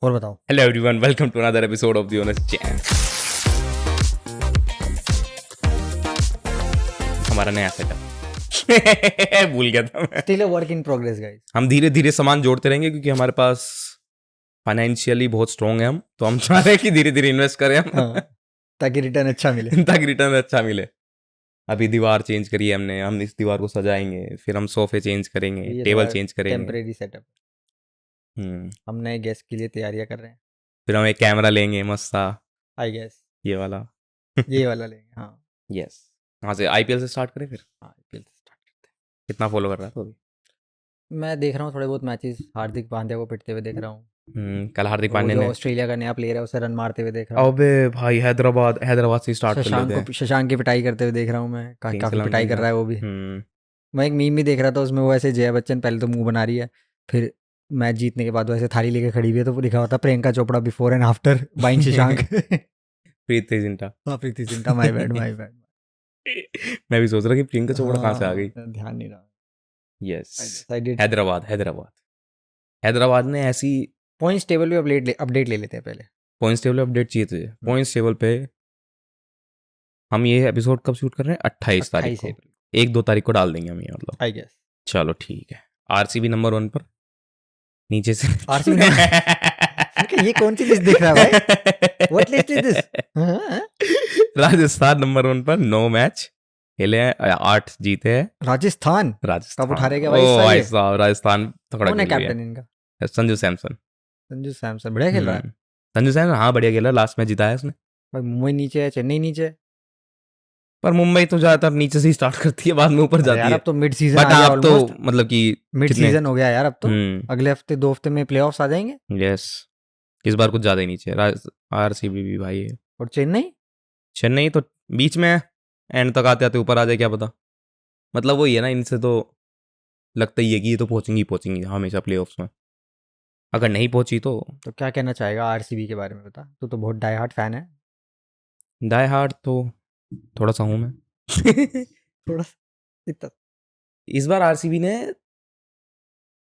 और बताओ। Hello everyone, welcome to another episode of the honest chain. हमारा नया सेटअप भूल गया था मैं। Still a work in progress guys. हम धीरे धीरे सामान जोड़ते रहेंगे क्योंकि हमारे पास फाइनेंशियली बहुत स्ट्रांग है हम, तो हम चाह रहे हैं कि धीरे धीरे इन्वेस्ट करें हम हाँ, ताकि रिटर्न अच्छा मिले। ताकि रिटर्न अच्छा मिले। अभी दीवार चेंज करी है हमने, हम इस दीवार को सजाएंगे, फिर हम सोफे चेंज करेंगे, ये टेबल चेंज करेंगे। Temporary setup. हम्म हम नए गेस्ट के लिए तैयारियां कर रहे हैं। फिर हम एक कैमरा लेंगे मस्त सा, आई गेस ये वाला। ये वाला लेंगे। हाँ यस। कहाँ से, आईपीएल से स्टार्ट करें फिर? हाँ, IPL से स्टार्ट करते कितना फॉलो कर रहा है तो अभी? हैं। मैं देख रहा हूँ थोड़े बहुत मैचेस, हार्दिक पांड्या को पिटते हुए देख रहा हूँ। कल हार्दिक वो पांड्या जो ने, ऑस्ट्रेलिया का नया प्लेयर है उसे रन मारते हुए देख रहा हूँ। अबे भाई हैदराबाद से स्टार्ट कर लेते हैं। शशांक की पिटाई करते हुए देख रहा हूँ मैं। किंग्स काफी 11 पिटाई कर रहा है वो भी। मैं एक मीम भी देख रहा था, उसमें वो ऐसे जया बच्चन पहले तो मुंह बना रही है, फिर मैच जीतने के बाद वो ऐसे थाली लेके खड़ी हुई है, तो लिखा होता Priyanka Chopra before and after buying Shashank. Preeti Zinta. हाँ, Preeti Zinta. My bad my bad. मैं भी सोच रहा कि प्रियंका चोपड़ा कहाँ से आ गई। ध्यान नहीं रहा। Yes, I did. हैदराबाद ने ऐसी पॉइंट्स टेबल पे अपडेट ले लेते हैं पहले। पॉइंट्स टेबल अपडेट चाहिए तुझे? पॉइंट्स टेबल पे हम ये एपिसोड कब शूट कर रहे हैं? 28 तारीख को। 1-2 तारीख को डाल देंगे हम ये, मतलब। I guess. चलो ठीक है। आरसीबी नंबर 1 पर, नीचे से आरसीबी ये कौन सी लिस्ट देख रहा है भाई? What least is this? Rajasthan number 1 पर 9 मैच खेले हैं, 8 जीते हैं। राजस्थान कब उठा रहे क्या भाई? ओ भाई साहब, राजस्थान तगड़ा कौन है खेल रही कैप्टन इनका? है। संजू सैमसन। संजू सैमसन बढ़िया खेल रहा है। संजू सैमसन हाँ बढ़िया खेला, लास्ट मैच जिताया उसने। भाई मुंबई नीचे है, चेन्नई नीचे है। पर मुंबई तो ज्यादातर नीचे से ही स्टार्ट करती है, बाद में ऊपर जाती यार है। अब तो मिड सीजन बट आ गया अब तो ऑलमोस्ट। मतलब कि मिड सीजन हो गया यार अब तो। अगले हफ्ते 2 हफ्ते में प्लेऑफ्स आ जाएंगे। यस, इस बार कुछ ज्यादा ही नीचे है। आरसीबी भी भाई है। और चेन्नई तो बीच में एंड तक आते आते ऊपर आ जाए, क्या पता। मतलब वही है ना, इनसे तो लगता ही है कि ये तो पहुंचेंगी हमेशा प्लेऑफ्स में। अगर नहीं पहुंची तो क्या कहना चाहेगा आरसीबी के बारे में? बता, तू तो बहुत डाई हार्ड फैन है। डाई हार्ड तो थोड़ा सा हूं मैं। थोड़ा इतना इस बार आरसीबी ने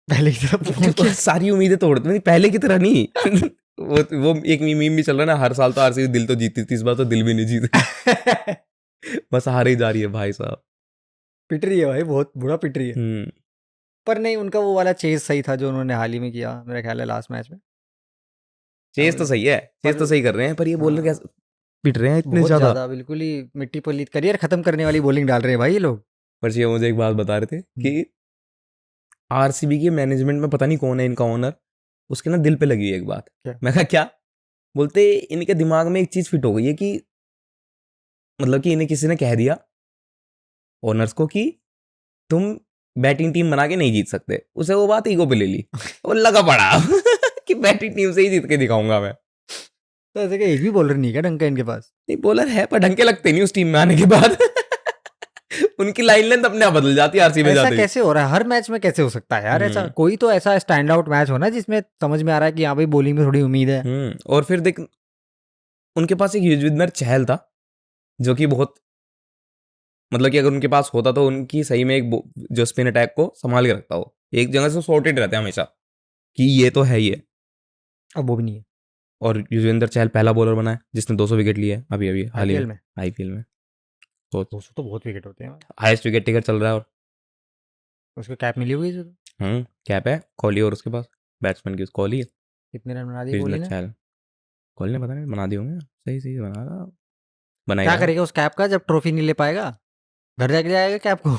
पहले की तरह सारी उम्मीदें तोड़ दी, पहले की तरह नहीं। वो एक मीम भी चल रहा है ना, हर साल तो आरसीबी दिल तो जीतती थी, इस बार तो दिल भी नहीं जीती। बस हार ही जा रही है भाई साहब। पिट रही है भाई, बहुत बुरा पिट रही है। पर नहीं, उनका वो वाला चेज सही था जो उन्होंने हाल ही में किया, मेरा ख्याल है लास्ट मैच में। चेज तो सही है, चेज तो सही कर रहे हैं, पर ये बॉलर क्या पिट रहे हैं इतने ज्यादा। बिल्कुल ही मिट्टी पलीत, करियर खत्म करने वाली बॉलिंग डाल रहे हैं भाई ये लोग। पर ये मुझे एक बात बता रहे थे कि आरसीबी के मैनेजमेंट में पता नहीं कौन है इनका ओनर, उसके ना दिल पे लगी है एक बात। मैं कहा क्या? बोलते इनके दिमाग में एक चीज फिट हो गई है कि मतलब कि इन्हें किसी ने कह दिया ओनर्स को कि तुम बैटिंग टीम बना के नहीं जीत सकते। उसे वो बात ईगो पे ले ली। वो लगा पड़ा कि बैटिंग टीम से ही जीत के दिखाऊंगा मैं। तो ऐसे क्या एक भी बॉलर नहीं क्या ढंग का इनके पास? नहीं, बॉलर है पर ढंग के लगते नहीं उस टीम में आने के बाद। उनकी लाइन लेंथ अपने आप बदल जाती है आरसीबी में जाते ही। ऐसा कैसे हो रहा है? हर मैच में कैसे हो सकता है यार ऐसा? कोई तो ऐसा स्टैंड आउट मैच हो ना जिसमें समझ में आ रहा है कि यहाँ भाई बॉलिंग में थोड़ी उम्मीद है। और फिर देख, उनके पास एक युजवेंद्र चहल था जो कि बहुत, मतलब कि अगर उनके पास होता तो उनकी सही में एक जो स्पिन अटैक को संभाल के रखता हो, एक जगह से सॉर्टेड रहते हैं हमेशा कि ये तो है ही है। अब वो भी नहीं है। और युजवेंद्र चहल पहला बॉलर बना है जिसने 200 विकेट लिए है अभी हाल ही में आईपीएल में। तो 200 तो बहुत विकेट होते हैं। हाईएस्ट विकेट टेकर चल रहा है। और उसको कैप मिली हुई है। कैप है कोहली, और उसके पास बैट्समैन की कोहली है। कितने रन बना दिए कोहली ने? कोहली ने पता नहीं बना दिए होंगे, सही बना रहा। बनाएगा क्या करेगा उस कैप का जब ट्रॉफी नहीं ले पाएगा? घर जाके जाएगा कैप को?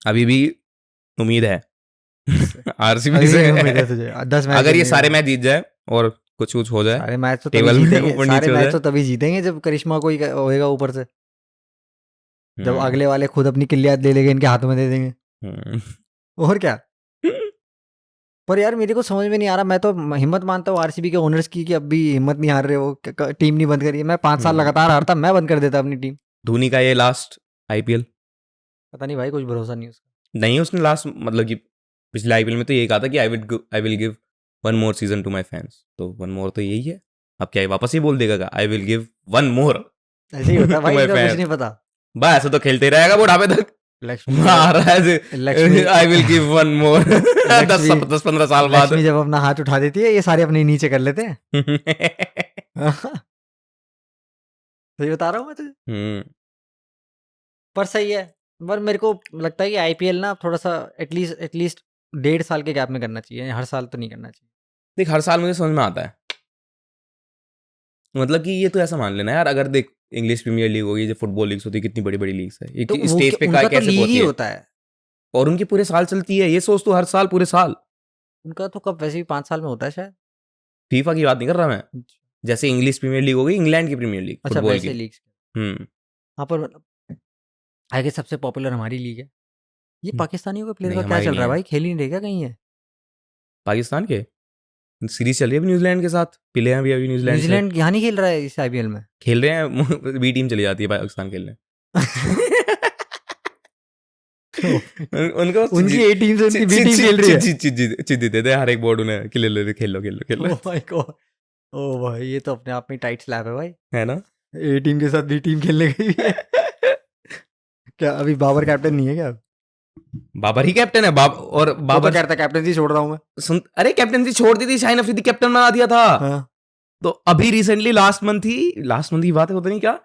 अभी भी उम्मीद है आरसीबी से। उम्मीद है तुझे 10 मैच अगर ये सारे मैच जीत जाए और कुछ हो जाए, सारे मैच तो टेबल तभी में जीतेंगे। ऊपर सारे नीचे हो मैच जाए। तो तभी जीतेंगे जब करिश्मा कोई होएगा ऊपर से, जब अगले वाले खुद अपनी किल्लियात ले लेंगे, इनके हाथों में दे देंगे। और क्या? पर यार मेरे को समझ में नहीं आ रहा। मैं तो हिम्मत मानता हूँ आरसीबी के ओनर्स की कि अब भी हिम्मत नहीं हार रहे हो, टीम नहीं बंद करी। मैं 5 साल लगातार हारता, मैं बंद कर देता अपनी टीम। धोनी का ये लास्ट आईपीएल, पता नहीं भाई, कुछ भरोसा नहीं उसका। नहीं उसने लास्ट मतलब कि पिछले आईपीएल में तो यही कहा था कि आई will give 1 more season two my fans. तो 1 more तो यही है। अब क्या वापस ही बोल देगा आई विल गिव 1 more? ऐसे ही होता है भाई, कुछ नहीं पता। बस ऐसे तो खेलते रहेगा बुढ़ापे तक। महाराज I will give one more 10-15 साल बाद लक्ष्मी जब अपना हाथ उठा देती है ये सारे अपने नीचे कर लेते हैं। सही बता रहा हूँ मैं तुझे। पर सही है, पर मेरे को लगता है कि आईपीएल ना थोड़ा सा एटलीस्ट 1.5 साल के गैप में करना चाहिए, हर साल तो नहीं करना चाहिए। देख हर साल मुझे समझ में आता है, मतलब कि ये तो ऐसा मान लेना यार, अगर देख इंग्लिश प्रीमियर लीग होगी, जो फुटबॉल लीग्स होती है, कितनी बड़ी बड़ी लीग्स है, तो स्टेज पे उनका तो कैसे लीग पहुंचती ही है, होता है, और उनकी पूरे साल चलती है। ये सोच तू हर साल पूरे साल, उनका तो कब वैसे भी 5 साल में होता है शायद। फीफा की बात नहीं कर रहा मैं, जैसे इंग्लिश प्रीमियर लीग होगी, इंग्लैंड की प्रीमियर लीग अच्छा फुटबॉल वैसे की। लीग्स। हाँ पर मतलब आगे सबसे पॉपुलर हमारी लीग है। ये पाकिस्तानियों का प्लेयर नहीं, का क्या हमारी चल नहीं रहा है है। भाई, खेल ही नहीं रहेगा कहीं है। पाकिस्तान के सीरीज चल रही है अभी न्यूजीलैंड के साथ, पिले हैं अभी न्यूजीलैंड से, न्यूजीलैंड यहाँ नहीं खेल रहा है इस आईपीएल में। खेल रहे हैं, बी टीम चली जाती है पाकिस्तान खेलने। उनको उनकी ए टीम से उनकी बी टीम खेल रही है। चिट देते थे हर एक बोर्ड उन्हें कि ले खेल लो। ओह माय गॉड, ओ भाई ये तो अपने आप में टाइट स्लैप है भाई, है ना। ए टीम के साथ बी टीम खेलने गई है। क्या अभी बाबर कैप्टन नहीं है क्या? बाबर ही कैप्टन है। और बाबर तो कहता कैप्टनसी छोड़ रहा हूं मैं। सुन, अरे कैप्टनसी छोड़ दी थी, शाहीन अफरीदी कैप्टन बना दिया था। हाँ। तो अभी रिसेंटली लास्ट मंथ की बात है, पता नहीं क्या,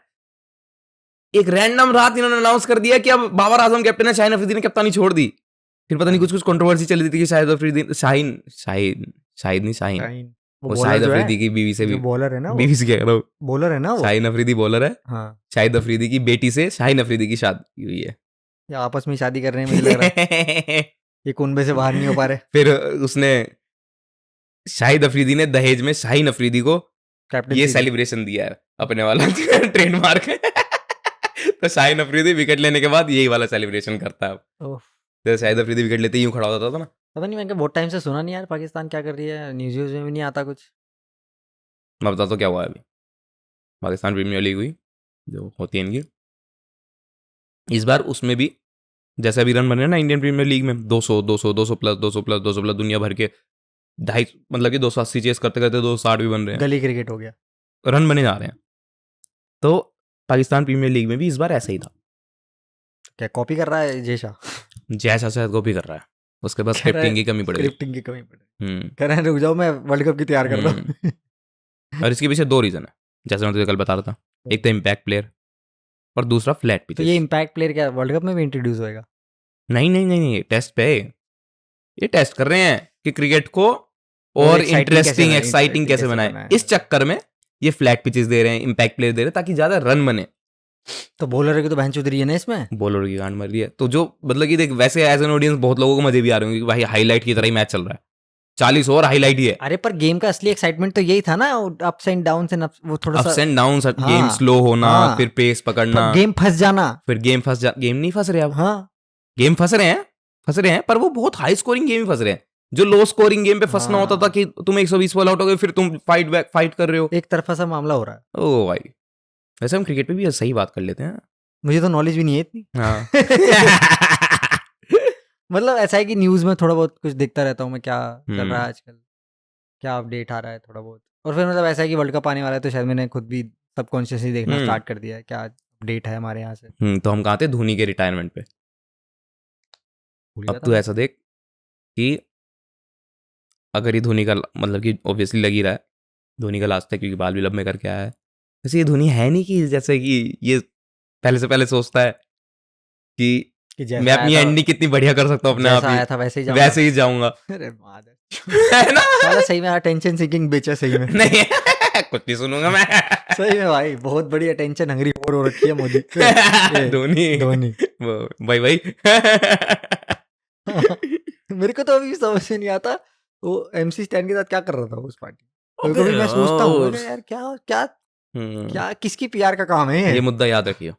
एक रैंडम रात इन्होंने अनाउंस कर दिया कि अब बाबर आजम कैप्टन है, शाहीन अफरीदी ने कप्तानी छोड़ दी। फिर पता नहीं कुछ कंट्रोवर्सी चल रही थी कि शाहिद अफरीदी शाहीन वो शाहिद अफरीदी की बीवी से भी, बॉलर है ना, बीवी से कह रहा हूँ, बॉलर है ना वो। शाहीन अफरीदी बॉलर है। हाँ। शाहिद अफरीदी की बेटी से शाहीन अफरीदी की शादी हुई है। या आपस में शादी कर रहे हैं, मुझे लग रहा है ये कुनबे से बाहर नहीं हो पा रहे। फिर उसने शाहिद अफरीदी ने दहेज में शाहीन अफरीदी को ये सेलिब्रेशन दिया है अपने वाला ट्रेडमार्क। तो शाहीन अफरीदी विकेट लेने के बाद यही वाला सेलिब्रेशन करता है। तो शाहिद अफरीदी विकेट लेते ही यूं खड़ा होता था ना। पता नहीं, मैंने बहुत टाइम से सुना नहीं यार पाकिस्तान क्या कर रही है, न्यूज़ में भी नहीं आता कुछ। मैं बताता हूँ क्या हुआ है अभी। पाकिस्तान प्रीमियर लीग हुई जो होती है इनकी, इस बार उसमें भी जैसे अभी रन बने ना इंडियन प्रीमियर लीग में 200 प्लस दुनिया भर के 250, मतलब कि 280 चेस करते करते 260 भी बन रहे हैं। गली क्रिकेट हो गया, रन बने जा रहे हैं। तो पाकिस्तान प्रीमियर लीग में भी इस बार ऐसा ही था। क्या कॉपी कर रहा है जैसा शायद कॉपी कर रहा है, उसके बाद स्क्रिप्टिंग की कमी पड़ेगी। कह रहे हैं रुक जाओ मैं वर्ल्ड कप की तैयार कर रहा हूँ। और इसके पीछे 2 रीजन है, जैसे मैं तुझे कल बता रहा था। एक तो इम्पैक्ट प्लेयर और दूसरा फ्लैट पिचेस। तो ये इम्पैक्ट प्लेयर क्या वर्ल्ड कप में भी इंट्रोड्यूस होएगा? नहीं, टेस्ट पे ये टेस्ट कर रहे हैं कि क्रिकेट को और इंटरेस्टिंग एक्साइटिंग कैसे बनाए। इस चक्कर में ये फ्लैट पिचेस दे रहे हैं, इम्पैक्ट प्लेयर दे रहे हैं ताकि ज्यादा रन बने। तो बॉलर की तो बहन चुद रही है ना इसमें, बॉलर की गांड मर रही है। तो जो मतलब कि देख, वैसे एज एन ऑडियंस बहुत लोगों को मजे भी आ रहे होंगे कि भाई हाईलाइट की तरह ही मैच चल रहा है, 40 ओवर हाईलाइट ही है। अरे पर गेम का असली एक्साइटमेंट तो यही था ना, अप्स एंड डाउन्स एंड वो थोड़ा सा ups and downs, game slow होना, फिर पेस पकड़ना, गेम फंस जाना, फिर गेम नहीं फंस रहे अब। हाँ गेम फंस रहे हैं पर वो बहुत हाई स्कोरिंग गेम ही फंस रहे हैं। जो लो स्कोरिंग गेम पे फंसना होता था कि तुम 120 बॉल आउट हो गए, फिर तुम फाइट कर रहे हो, एक तरफा सा मामला हो रहा है। ओ भाई, वैसे हम क्रिकेट पे भी सही बात कर लेते हैं। मुझे तो नॉलेज भी नहीं है इतनी। हाँ। मतलब ऐसा है कि न्यूज़ में थोड़ा बहुत कुछ देखता रहता हूँ मैं, क्या चल रहा है आजकल, क्या अपडेट आ रहा है थोड़ा बहुत। और फिर मतलब ऐसा है कि वर्ल्ड कप आने वाला है तो शायद मैंने खुद भी सबकॉन्शियसली देखना स्टार्ट कर दिया है क्या अपडेट है हमारे यहाँ से। तो हम कहाँ थे धोनी के रिटायरमेंट पे। अब तू ऐसा देख कि अगर ये धोनी का मतलब कि ऑब्वियसली लग ही रहा है धोनी का लास्ट है, क्योंकि बाल भी लंबे करके आया है। वैसे ये धोनी है नहीं कि जैसे कि ये पहले से पहले सोचता है कि मैं अपनी एंडिंग कितनी बढ़िया कर सकता हूँ अपने आप ही, आया था वैसे ही जाऊंगा। अरे है ना, साला सही में अटेंशन सीकिंग बेच है सही में। नहीं कुछ नहीं सुनूंगा मैं। सही में भाई बहुत बड़ी अटेंशन हंगरी हो रखी है मोदी। धोनी भाई मेरे को तो अभी समझ में नहीं आता वो MC स्टैन के साथ क्या कर रहा था उस पार्टी। कभी मैं सोचता हूँ यार क्या किसकी PR का काम है ये मुद्दा याद रखिए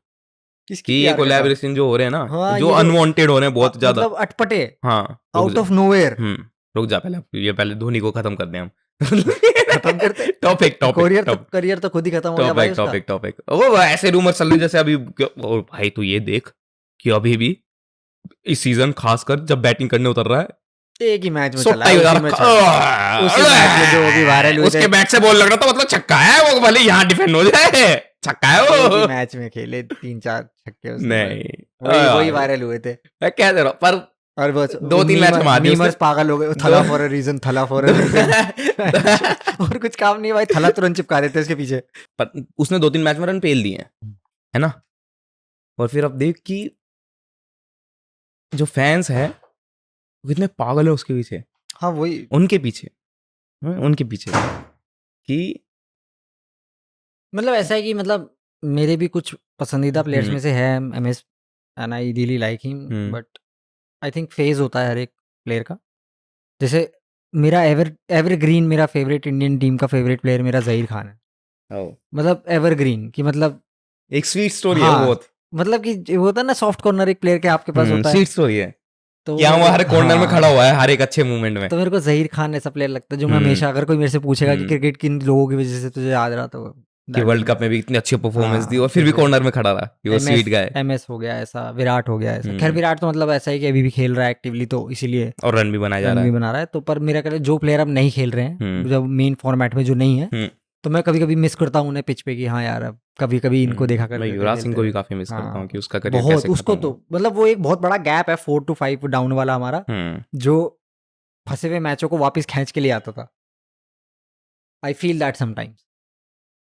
कि ये कोलैबोरेशन जो हो रहे हैं ना, जो अनवांटेड हो रहे हैं बहुत ज्यादा, मतलब अटपटे, हाँ आउट ऑफ नोवेयर। रुक जा, पहले धोनी को खत्म कर दें हम। खत्म करते टॉपिक करियर तो खुद ही खत्म हो गया भाई। टॉपिक वो ऐसे रूमर चल रहे जैसे अभी। और भाई तू ये देख कि अभी भी इस सीजन खासकर जब बैटिंग करने उतर रहा है एक ही मैच में चला है, उसी मैच में जो अभी वायरल हुए थे, उसके बैट से बॉल लग रहा था, मतलब छक्का है वो, भले यहाँ डिफेंड हो जाए छक्का है वो। मैच में खेले 3-4 छक्के नहीं वही वायरल हुए थे। मैं कह दे रहा हूँ, पर और बस 2-3 मैच मार दिए मीमर्स उसने। पागल हो गए, थला फॉर अ रीजन, थला फॉर अ रीजन। और कुछ काम नहीं भाई, थला तुरंत चिपका देते उसके पीछे। पर उसने 2-3 मैच में रन पेल दिए हैं, है ना। और फिर अब देख कि जो फैंस है वो कितने पागल है उसके पीछे, हाँ वही, उनके पीछे, उनके पीछे कि मतलब ऐसा है कि मतलब मेरे भी कुछ पसंदीदा प्लेयर्स में से है MS, and I really like him, but I think phase होता है हर एक प्लेयर का। जैसे मेरा एवरग्रीन, मेरा फेवरेट इंडियन टीम का फेवरेट प्लेयर मेरा ज़हीर खान है। मतलब एवरग्रीन की मतलब एक स्वीट स्टोरी है हाँ, बहुत, मतलब कि वो होता है ना सॉफ्ट कॉर्नर एक प्लेयर के आपके पास होता है, स्वीट स्टोरी है तो कि हाँ वो हर कॉर्नर में खड़ा हाँ, हुआ है हर एक अच्छे मूवमेंट में। तो मेरे को ज़हीर खान ऐसा प्लेयर लगता है जो मैं हमेशा, अगर कोई मेरे से पूछेगा कि क्रिकेट किन लोगों की वजह से तुझे याद रहा, तो कि वर्ल्ड कप में भी इतनी अच्छी परफॉर्मेंस दी और फिर भी कॉर्नर में खड़ा रहा कि वो स्वीट गाय। MS हो गया ऐसा, विराट हो गया ऐसा। खैर विराट तो मतलब ऐसा है कि अभी भी खेल रहा है एक्टिवली, तो इसीलिए और रन भी बनाया जा रन रहा भी है। बना रहा है। तो पर मेरा कहना है जो प्लेयर अब नहीं खेल रहे हैं, जब मेन फॉर्मेट में जो नहीं है, तो मैं कभी कभी मिस करता हूँ उन्हें पिच पे कि हाँ यार अब कभी कभी इनको देखा मैं करते थे युवराज सिंह खेलते को भी हुए। काफी मिस करता हूँ कि उसका करियर बहुत, कैसे उसको खत्म तो हुआ। मतलब वो एक बहुत बड़ा गैप है 4 to 5 डाउन वाला हमारा, जो फंसे हुए मैचों को वापस खींच के लिए आता था। I feel that sometimes.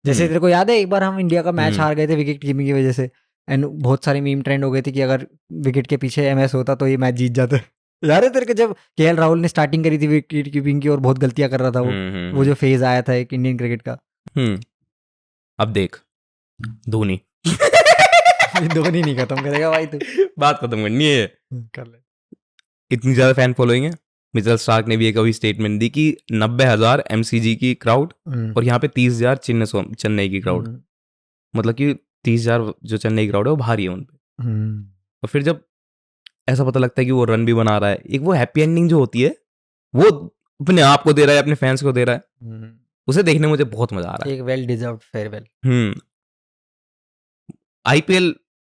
जैसे तेरे को याद है एक बार हम इंडिया का मैच हार गए थे विकेट कीपिंग की वजह से, एंड बहुत सारे मीम ट्रेंड हो गए थे कि अगर विकेट के पीछे MS होता तो ये मैच जीत जाते। याद है तेरे को जब KL राहुल ने स्टार्टिंग करी थी विकेट कीपिंग की और बहुत गलतियां कर रहा था वो जो फेज आया था एक इंडियन क्रिकेट का। अब देख धोनी धोनी नहीं खत्म करेगा भाई तू। बात खत्म करनी है, कर ले। इतनी ज्यादा फैन फॉलोइंग है। मिचेल स्टार्क ने भी एक अभी स्टेटमेंट दी कि 90,000 MCG की क्राउड और यहाँ पे 30,000 चेन्नई की क्राउड, मतलब कि 30,000 जो चेन्नई क्राउड है वो भारी है उन पे। और फिर जब ऐसा पता लगता है कि वो रन भी बना रहा है, एक वो हैप्पी एंडिंग जो होती है वो अपने आप को दे रहा है, अपने फैंस को दे रहा है, उसे देखने में मुझे बहुत मजा आ रहा है। एक वेल डिजर्व्ड फेयरवेल। IPL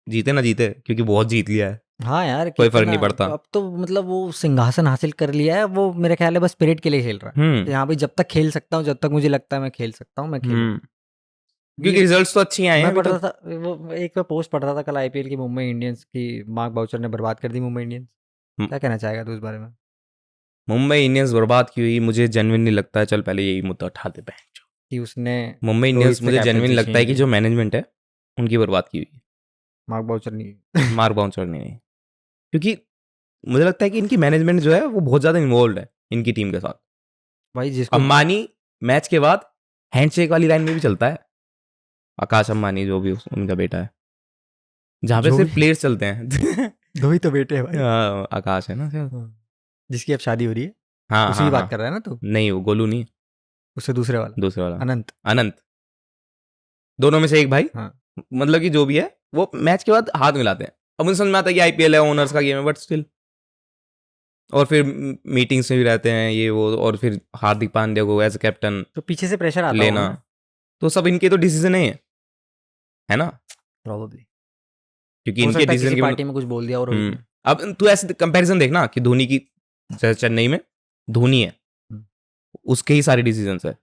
जीते ना जीते क्योंकि बहुत जीत लिया है, हाँ यार कोई फर्क कितना, नहीं पड़ता। अब तो मतलब वो सिंहासन हासिल कर लिया है वो, मेरे ख्याल है बस स्पिरिट के लिए खेल रहा है। यहाँ पे जब तक खेल सकता हूँ, जब तक मुझे लगता है मैं खेल सकता हूँ, मैं खेलूंगा। क्योंकि रिजल्ट्स तो अच्छी आए हैं मैं अभी पढ़ तो। रहा था वो एक मैं पोस्ट पढ़ रहा था कल IPL की, मुंबई इंडियंस की मार्क बाउचर ने बर्बाद कर दी मुंबई इंडियंस। क्या कहना चाहेगा तू इस बारे में? मुंबई इंडियंस बर्बाद की हुई मुझे जेन्युइन नहीं लगता है। चल पहले यही मुद्दा उठाते हैं कि उसने मुंबई रोहित इंडियंस, से मुझे जेन्युइन कैप्टनसी लगता है छीन कि ली। जो मैनेजमेंट है उनकी बर्बाद की हुई मार्क बाउचर नहीं। है, मार्क बाउंसर ने नहीं। क्योंकि मुझे लगता है कि इनकी मैनेजमेंट जो है वो बहुत ज्यादा इन्वॉल्व है इनकी टीम के साथ। भाई जिसको अंबानी मैच के बाद हैंडशेक वाली लाइन में भी चलता है, आकाश अंबानी जो भी उनका बेटा है, जहाँ पे जो सिर्फ भी प्लेयर्स चलते हैं। दो ही तो बेटे हैं भाई। हाँ, आकाश है ना शायद। जिसकी अब शादी हो रही है, हाँ उसी हाँ की बात हाँ, कर रहा है ना तू? नहीं वो गोलू नहीं, उससे दूसरे वाला दूसरे वाला अनंत। अनंत, दोनों में से एक भाई। हाँ मतलब कि जो भी है वो मैच के बाद हाथ मिलाते हैं। अब मुझे समझ में आता है कि IPL है, ओनर्स का गेम है, बट स्टिल। और फिर मीटिंग्स में भी रहते हैं ये वो, और फिर हार्दिक पांड्या को एज कैप्टन तो पीछे से प्रेशर आता होगा लेना, ना, तो सब इनके तो डिसीजन है ना। प्रोबेबली। क्योंकि हो इनके सकता है किसी डिसीजन पार्टी में कुछ बोल दिया और रोहित ने। अब तू ऐसे कंपैरिजन देखना कि धोनी की, जैसे चेन्नई में धोनी है, उसके ही सारे डिसीजंस है,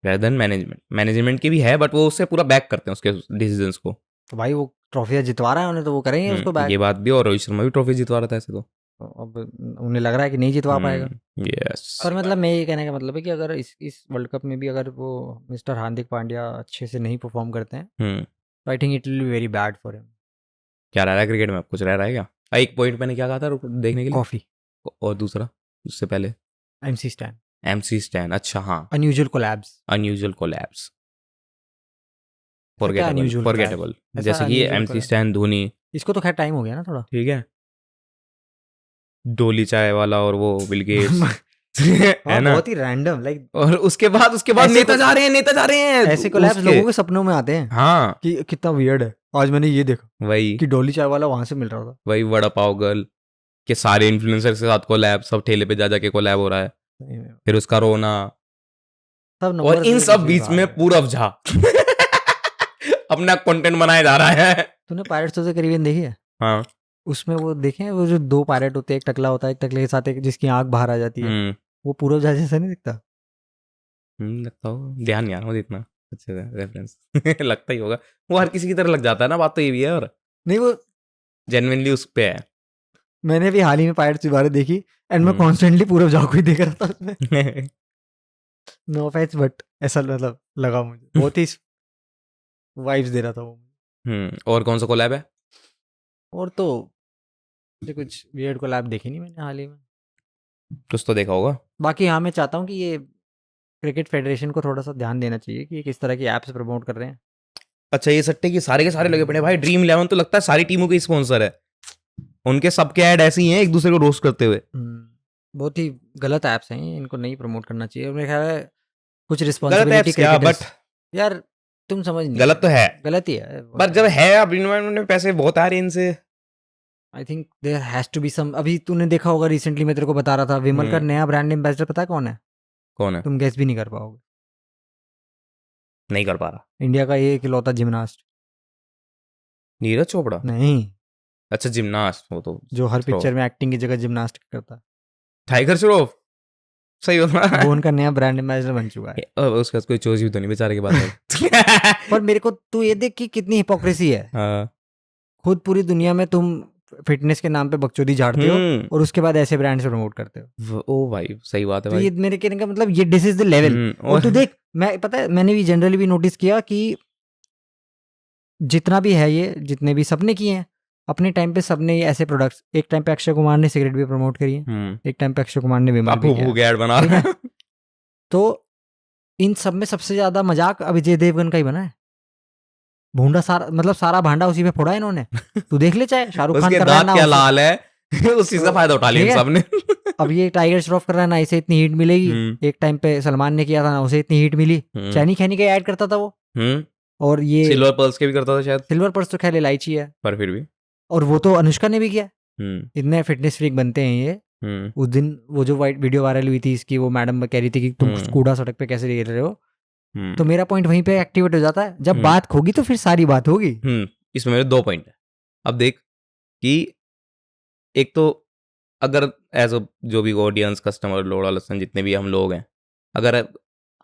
रेदर देन मैनेजमेंट के भी है, बट वो उससे पूरा बैक करते हैं उसके डिसीजंस को। तो भाई वो ट्रॉफियां जितवा रहा है उन्हें, तो वो करेंगे उसको ये बैक। बात भी, और रोहित शर्मा भी ट्रॉफी जितवा रहा था ऐसे तो। अब उन्हें लग रहा है कि नहीं जितवा पाएगा। यस। पर मतलब मैं ये कहने का मतलब है कि अगर इस वर्ल्ड कप में भी अगर वो मिस्टर हार्दिक पांड्या अच्छे से नहीं परफॉर्म करते हैं, तो I think it will be very bad for him. क्या रह रहा है क्रिकेट में, अब कुछ रह रहा है क्या? एक पॉइंट मैंने क्या कहा था देखने के लिए, कॉफी। और दूसरा उससे पहले MC स्टैन। MC स्टैन, अच्छा हाँ, अनयूजुअल कोलैब्स। अनयूजुअल कोलैप्स, क्या फॉरगेटेबल अनयूजुअल फॉरगेटेबल, ऐसा जैसे कि unusual MC collab? Stan, Dhoni, इसको तो खैर टाइम हो गया ना थोड़ा। ठीक है, डोली चाय वाला और वो बिल गेट्स है हाँ ना। बहुत ही रैंडम लाइक, और उसके बाद ऐसे नेता जा रहे हैं, नेता जा रहे हैं ऐसे कोलैब्स उसके। लोगों के सपनों में आते हैं हाँ कि कितना वियर्ड है। आज मैंने ये देखा वही कि डोली चाय वाला वहां से मिल रहा था। वही वड़ा पाव गर्ल के सारे इन्फ्लुएंसर के साथ कोलैब, सब ठेले पे जा जाके कोलैब हो रहा है, फिर उसका रोना, सब और नंबर इन के सब पीछे बीच भाग में रहे हैं। पूरब झा अपना कंटेंट बनाया जा रहा है। तूने पायरेट्स ऑफ द कैरिबियन देखी है? हाँ उसमें वो देखे हैं वो जो 2 पायरेट होते हैं, एक टकला होता है, एक टकले के साथ एक जिसकी आंख बाहर आ जाती है, वो पूरब झा जैसा नहीं दिखता? लगता हो, ध्यान नहीं आ रहा मुझे इतना अच्छे से रेफरेंस लगता ही होगा, वो हर किसी की तरह लग जाता है ना, बात तो ये भी है। और नहीं वो जेन्युइनली उस पे है। मैंने भी हाल ही में पायरेट्स दीवारें देखी एंड मैं हम्म। कॉन्स्टेंटली पूरब जाओ को ही देख रहा था उसमें। नो ऑफेंस बट ऐसा मतलब लगा मुझे, बहुत ही वाइब्स दे रहा था वो। और कौन सा कोलैब है? और तो मुझे कुछ वियर्ड कोलैब देखे नहीं मैंने हाल ही में। कुछ तो देखा होगा। बाकी हाँ, मैं चाहता हूँ कि ये क्रिकेट फेडरेशन को थोड़ा सा ध्यान देना चाहिए कि ये किस तरह की ऐप्स प्रमोट कर रहे हैं। अच्छा, ये सट्टे के सारे लगे पड़े हैं भाई। ड्रीम 11 तो लगता है सारी टीमों के स्पॉन्सर है। उनके सबके ऐड ऐसे ही हैं एक दूसरे को रोस्ट करते हुए। बहुत ही गलत ऐप्स हैं ये, इनको नहीं प्रमोट करना चाहिए। और मेरे ख्याल है कुछ गलत रिस्पॉन्सिबिलिटी ऐप्स क्या, बट यार तुम समझ नहीं, गलत तो है, गलत ही है। पर जब है अब इन्वायरमेंट में पैसे बहुत आ रहे हैं इनसे। I think there has to be some. अभी तूने देखा होगा रिसेंटली, मैं तेरे को बता रहा था, विमल का नया ब्रांड एम्बेसडर पता है कौन है? कौन है? तुम गेस भी नहीं कर पाओगे। नहीं कर पा रहा। इंडिया का ये इकलौता जिमनास्ट। नीरज चोपड़ा? नहीं, अच्छा, जिम्नास्ट। वो तो जो हर पिक्चर में एक्टिंग की जगह जिमनास्ट करता है। टाइगर श्रॉफ। सही होता। वो उनका नया ब्रांड एम्बेसडर बन चुका है। उसके पास कोई चोज भी तो नहीं बेचारे के बाद। पर मेरे को तू ये देख कि कितनी हिपोक्रेसी है। खुद पूरी दुनिया में तुम फिटनेस के नाम पे बकचोदी झाड़ते हो और उसके बाद ऐसे ब्रांड से प्रमोट करते हो। ओ भाई, सही बात है तो भाई। ये मेरे कहने का मतलब ये दिस इज द लेवल। और तू देख, मैं पता है मैंने भी जनरली भी नोटिस किया कि जितना भी है ये, जितने भी सबने किए हैं अपने टाइम पे, सबने ये ऐसे प्रोडक्ट्स, एक टाइम पे अक्षय कुमार ने सिगरेट भी प्रमोट करी है, एक टाइम पे अक्षय कुमार ने विमल भी किया, बना रहा है। तो इन सब में सबसे ज्यादा मजाक अजय देवगन का ही बना है। भूंडा सारा, मतलब सारा भांडा उसी पे फोड़ा है इन्होंने। तू देख ले, चाहे शाहरुख खान कर रहा है ना, क्या लाल है। उस चीज का फायदा उठा लिया सबने। अब ये टाइगर श्रॉफ कर रहा है ना, इसे इतनी हिट मिलेगी। एक टाइम पे सलमान ने किया था ना, उसे इतनी हिट मिली। चैनी खैनी का ऐड करता था वो। और ये सिल्वर पर्ल्स के भी करता था शायद। सिल्वर पर्ल्स तो खैर इलायची है, पर फिर भी। और वो तो अनुष्का ने भी किया। इतने फिटनेस फ्रीक बनते हैं ये। उस दिन वो जो वाइट वीडियो वायरल हुई थी इसकी, वो मैडम कह रही थी कि तुम कूड़ा सड़क पे कैसे गिर रहे हो। तो मेरा पॉइंट वहीं पे एक्टिवेट हो जाता है, जब बात होगी तो फिर सारी बात होगी। इसमें मेरे 2 पॉइंट है। अब देख कि एक तो अगर एज जो भी ऑडियंस, कस्टमर, लोड़ा लसन, जितने भी हम लोग हैं, अगर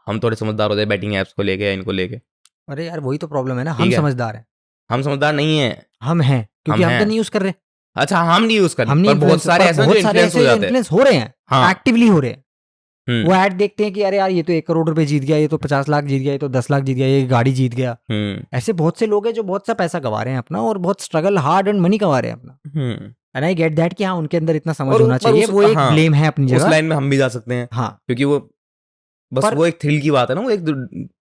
हम थोड़े समझदार हो जाए बैटिंग ऐप्स को लेके या इनको लेके। अरे यार वही तो प्रॉब्लम है ना, हम समझदार हैं। हम समझदार नहीं है। हम हैं क्योंकि हम तो नहीं यूज कर रहे। अच्छा, हम नहीं यूज कर रहे, पर बहुत सारे ऐसे इन्फ्लुएंस हो रहे हैं, एक्टिवली हो रहे हैं। वो ऐड देखते हैं कि अरे यार ये तो 1 करोड़ रुपए जीत गया, ये तो 50 लाख जीत गया, ये तो 10 लाख जीत गया, ये गाड़ी जीत गया। ऐसे बहुत से लोग हैं जो बहुत सा पैसा कमा रहे हैं अपना, और बहुत स्ट्रगल हार्ड एंड मनी कमा रहे हैं अपना। एंड आई गेट दैट कि हाँ उनके अंदर इतना समझ होना चाहिए, वो एक ब्लेम है अपनी जगह। उस लाइन में हम भी जा सकते हैं। हाँ, क्योंकि वो बस वो एक थ्रिल की बात है ना, वो एक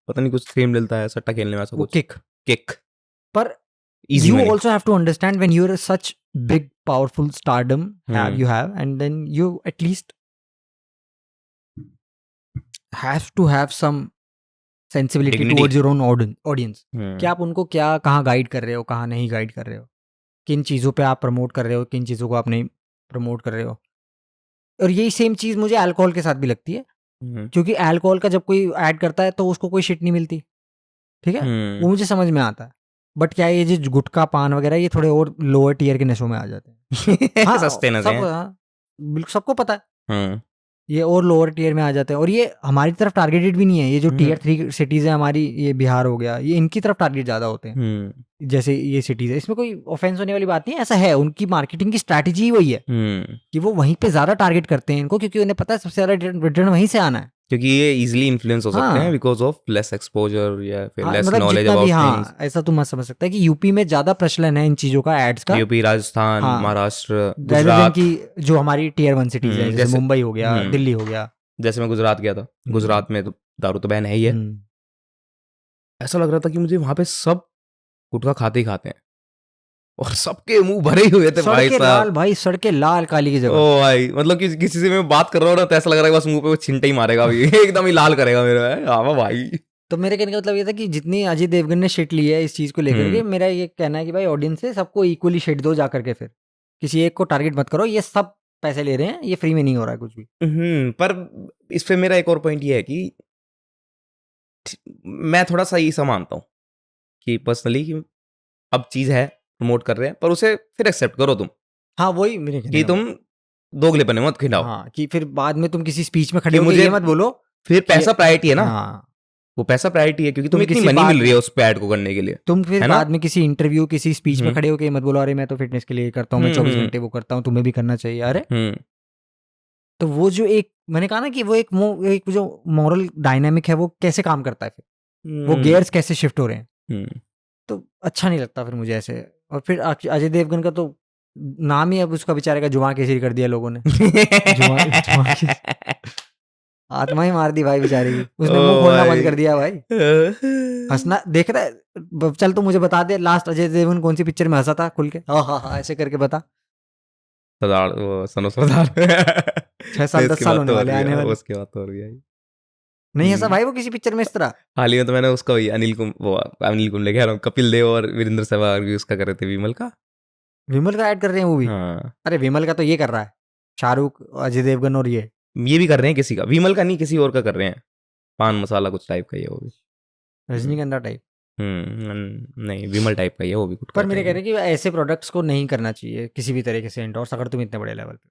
पता नहीं कुछ थ्रिल मिलता है सट्टा खेलने में, ऐसा कुछ किक। पर you also have to understand when you're such big powerful stardom you have, and then you at least have to have some sensibility dignity towards your own audience. कि आप उनको क्या कहाँ गाइड कर रहे हो, कहाँ नहीं गाइड कर रहे हो, किन चीज़ों पे आप प्रमोट कर रहे हो, किन चीज़ों को आप नहीं प्रमोट कर रहे हो। और यही सेम चीज़ मुझे अल्कोहल के साथ भी लगती है, क्योंकि अल्कोहल का जब कोई ऐड करता है तो उसको कोई शिट नहीं मिलती, ठीक है, वो मुझे समझ में आता है। बट क्या ये जो गुटखा पान वगैरह ये थोड़े और लोअर टीयर के नशों में आ जाते हैं। हाँ, सस्ते नशे हैं। बिल्कुल सबको पता है। ये और लोअर टीयर में आ जाते हैं, और ये हमारी तरफ टारगेटेड भी नहीं है। ये जो टियर 3 सिटीज है हमारी, ये बिहार हो गया, ये इनकी तरफ टारगेट ज्यादा होते हैं। जैसे ये सिटीज है, इसमें कोई ऑफेंस होने वाली बात नहीं है, ऐसा है, उनकी मार्केटिंग की स्ट्रैटेजी वही है कि वो वहीं पे ज्यादा टारगेट करते हैं इनको, क्योंकि उन्हें पता है सबसे ज्यादा रिटर्न वहीं से आना है, क्योंकि ये इजीली इन्फ्लुएंस हो सकते हैं बिकॉज ऑफ लेस एक्सपोजर या फिर लेस नॉलेज अबाउट थिंग्स। ऐसा तुम मत समझ सकता है कि यूपी में ज्यादा प्रचलन है इन चीजों का, एड्स का। यूपी, राजस्थान, महाराष्ट्र, गुजरात की जो हमारी टियर 1 सिटीज है, जैसे मुंबई हो गया, दिल्ली हो गया। जैसे मैं गुजरात गया था, गुजरात में तो दारू तो बैन है ही है। ऐसा लग रहा था कि मुझे वहां पे सब गुटखा खाते ही खाते हैं, और सबके मुंह भरे हुए थे भाई साहब। भाई सड़के लाल काली की जगह। ओ भाई, मतलब कि किसी से मैं बात कर रहा हूँ ना तो ऐसा लग रहा है बस मुंह पे वो छिंटे ही मारेगा अभी। एकदम ही लाल करेगा मेरा। हाँ भाई। तो मेरे कहने का मतलब ये था कि जितनी अजय देवगन ने शिट ली है इस चीज को लेकर के, मेरा ये कहना है कि भाई ऑडियंस से सबको इक्वली शिट दो जाकर के, फिर किसी एक को टारगेट मत करो। ये सब पैसे ले रहे हैं, ये फ्री में नहीं हो रहा है कुछ भी। पर इस पे मेरा एक और पॉइंट ये है कि मैं थोड़ा सा ये मानता हूँ कि पर्सनली कि अब चीज है, प्रमोट कर रहे हैं, पर उसे फिर एक्सेप्ट करो तुम। हाँ, वही मेरे कि तुम दोगलेपन मत खिलाओ। हाँ, कि फिर बाद में तुम किसी स्पीच में खड़े होकर ये मत बोलो फिर पैसा प्रायोरिटी है ना। हाँ, वो पैसा प्रायोरिटी है, क्योंकि तुम तुम्हें इतनी किसी मनी बात- मिल रही है उस ऐड को करने के लिए। तुम फिर है ना? बाद में किसी इंटरव्यू किसी स्पीच में हम्म। खड़े होके मत बोलो अरे मैं तो फिटनेस के लिए करता हूँ, मैं 24 घंटे वो करता हूँ, तुम्हें भी करना चाहिए। अरे तो वो जो एक मैंने कहा ना कि वो एक जो मॉरल डायनामिक है वो कैसे काम करता है, फिर वो गियर्स कैसे शिफ्ट हो रहे हैं, तो अच्छा नहीं लगता फिर मुझे ऐसे। और फिर अजय देवगन का तो नाम ही अब उसका बेचारे का जुआ केसरी कर दिया लोगों ने। जुआ केसरी, आत्मा ही मार दी भाई बेचारे की, उसने मुंह खोलना बंद कर दिया भाई। हंसना देख रहा है, चल तो मुझे बता दे लास्ट अजय देवगन कौन सी पिक्चर में हंसा था खुल के, हाँ ऐसे करके बता। सरदार, वो सनो सरदार। 6 साल 10 साल होने वाले आने वाले, उसकी बात हो रही है। नहीं हंसा भाई वो किसी पिक्चर में इस तरह। हाल ही में तो मैंने उसका वही अनिल कुंबले कह रहा हूँ, कपिल देव और वीरेंद्र सहवाग भी उसका कर रहे थे, विमल का ऐड कर रहे हैं वो भी। हाँ। अरे विमल का तो ये कर रहा है शाहरुख, अजय देवगन और ये भी कर रहे हैं किसी का, विमल का नहीं किसी और का कर रहे हैं, पान मसाला कुछ टाइप का ही है वो भी, रजनीगंधा टाइप। नहीं विमल टाइप का ही है वो भी कुछ। पर मेरे कह रहे हैं कि ऐसे प्रोडक्ट्स को नहीं करना चाहिए किसी भी तरीके से एंडोर्स, अगर तुम इतने बड़े लेवल पे।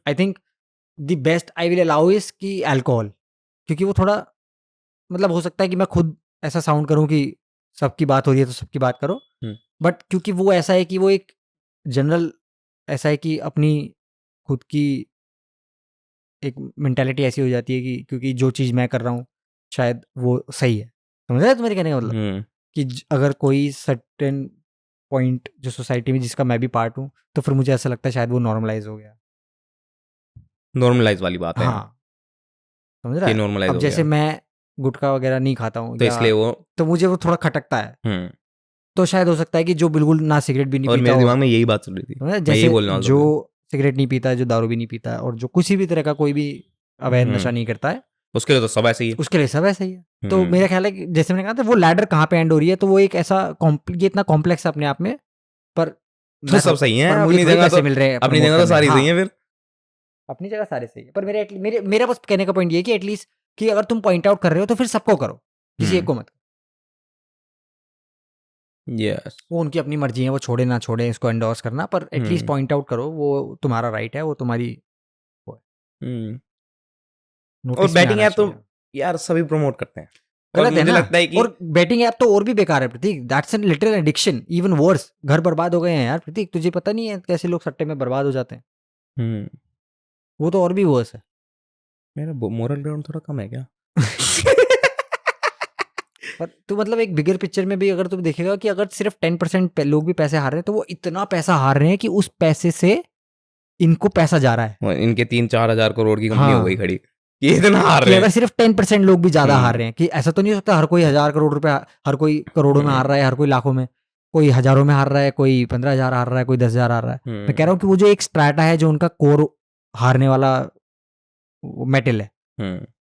I think the best I will allow is कि अल्कोहल, क्योंकि वो थोड़ा मतलब हो सकता है कि मैं खुद ऐसा साउंड करूं कि सबकी बात हो रही है तो सबकी बात करो, बट क्योंकि वो ऐसा है कि वो एक जनरल ऐसा है कि अपनी खुद की एक मेंटालिटी ऐसी हो जाती है कि क्योंकि जो चीज़ मैं कर रहा हूँ शायद वो सही है। समझ रहे हो तुम्हारे कहने का मतलब कि अगर कोई सर्टेन पॉइंट जो सोसाइटी में जिसका मैं भी पार्ट हूँ, तो फिर मुझे ऐसा लगता है शायद वो नॉर्मलाइज हो गया। नॉर्मलाइज वाली बात है। हाँ समझ रहा है। नॉर्मलाइज अब हो जैसे गया, मैं गुटखा वगैरह नहीं खाता हूँ तो इसलिए वो तो मुझे वो थोड़ा खटकता है। तो शायद हो सकता है कि जो बिल्कुल ना सिगरेट भी नहीं और पीता मेरे हो, दिमाग में यही बात चल रही थी, मैं जैसे यही बोलने वाला था। जो सिगरेट नहीं पीता है, जो दारू भी नहीं पीता है, और जो किसी भी तरह का कोई भी अवैध नशा नहीं करता है, उसके लिए तो सब ऐसे ही है। उसके लिए सब ऐसा ही है। तो मेरा ख्याल है कि जैसे मैंने कहा था वो लैडर कहाँ पे एंड हो रही है, तो वो एक ऐसा ये इतना कॉम्प्लेक्स है अपने आप में। पर तो सब सही है, मुझे अपनी थोड़ी जगह पैसे तो मिल रहे हैं, अपनी promote जगह तो करने सारी में। सही है फिर। अपनी जगह सारे सही है, पर मेरा बस कहने का पॉइंट ये है कि एटलीस्ट कि अगर तुम पॉइंट आउट कर रहे हो तो फिर सबको करो, किसी एक को मत। यस, वो उनकी अपनी मर्जी है, वो छोड़े ना छोड़े इसको एंडोर्स करना, पर एटलीस्ट पॉइंट आउट करो, वो तुम्हारा राइट है, वो तुम्हारी वो है। और नोटिस में बैटिंग आना ऐप तो चाहिए। यार सभी प्रमोट करते हैं, और गलत है मुझे ना। लगता है कि और बैटिंग ऐप तो और भी बेकार है Prateek, that's an little addiction, even worse. घर बर्बाद हो गए हैं यार प्रतीक, तुझे पता नहीं है कैसे लोग सट्टे में बर्बाद हो जाते हैं। वो तो और भी वर्स है। मेरा मोरल ग्राउंड थोड़ा कम है क्या? पर तू मतलब एक बिगर पिक्चर में भी अगर तुम देखेगा कि अगर सिर्फ 10% लोग भी पैसे हार रहे हैं, तो वो इतना पैसा हार रहे हैं कि उस पैसे से इनको पैसा जा रहा है। इनके 3-4 हजार करोड़ की कंपनी हो गई हाँ। खड़ी, ये इतना हार कि रहे अगर हैं। सिर्फ 10% लोग भी ज्यादा हार रहे हैं, कि ऐसा तो नहीं हो सकता हर कोई 1000 करोड़ रुपए, हर कोई करोड़ों में हार रहा है, हर कोई लाखों में, कोई हजारों में हार रहा है, कोई 15,000 हार रहा है, कोई 10,000 हार रहा है। मैं कह रहा हूँ कि वो जो एक स्ट्रैटा है जो उनका कोर हारने वाला मेटल है,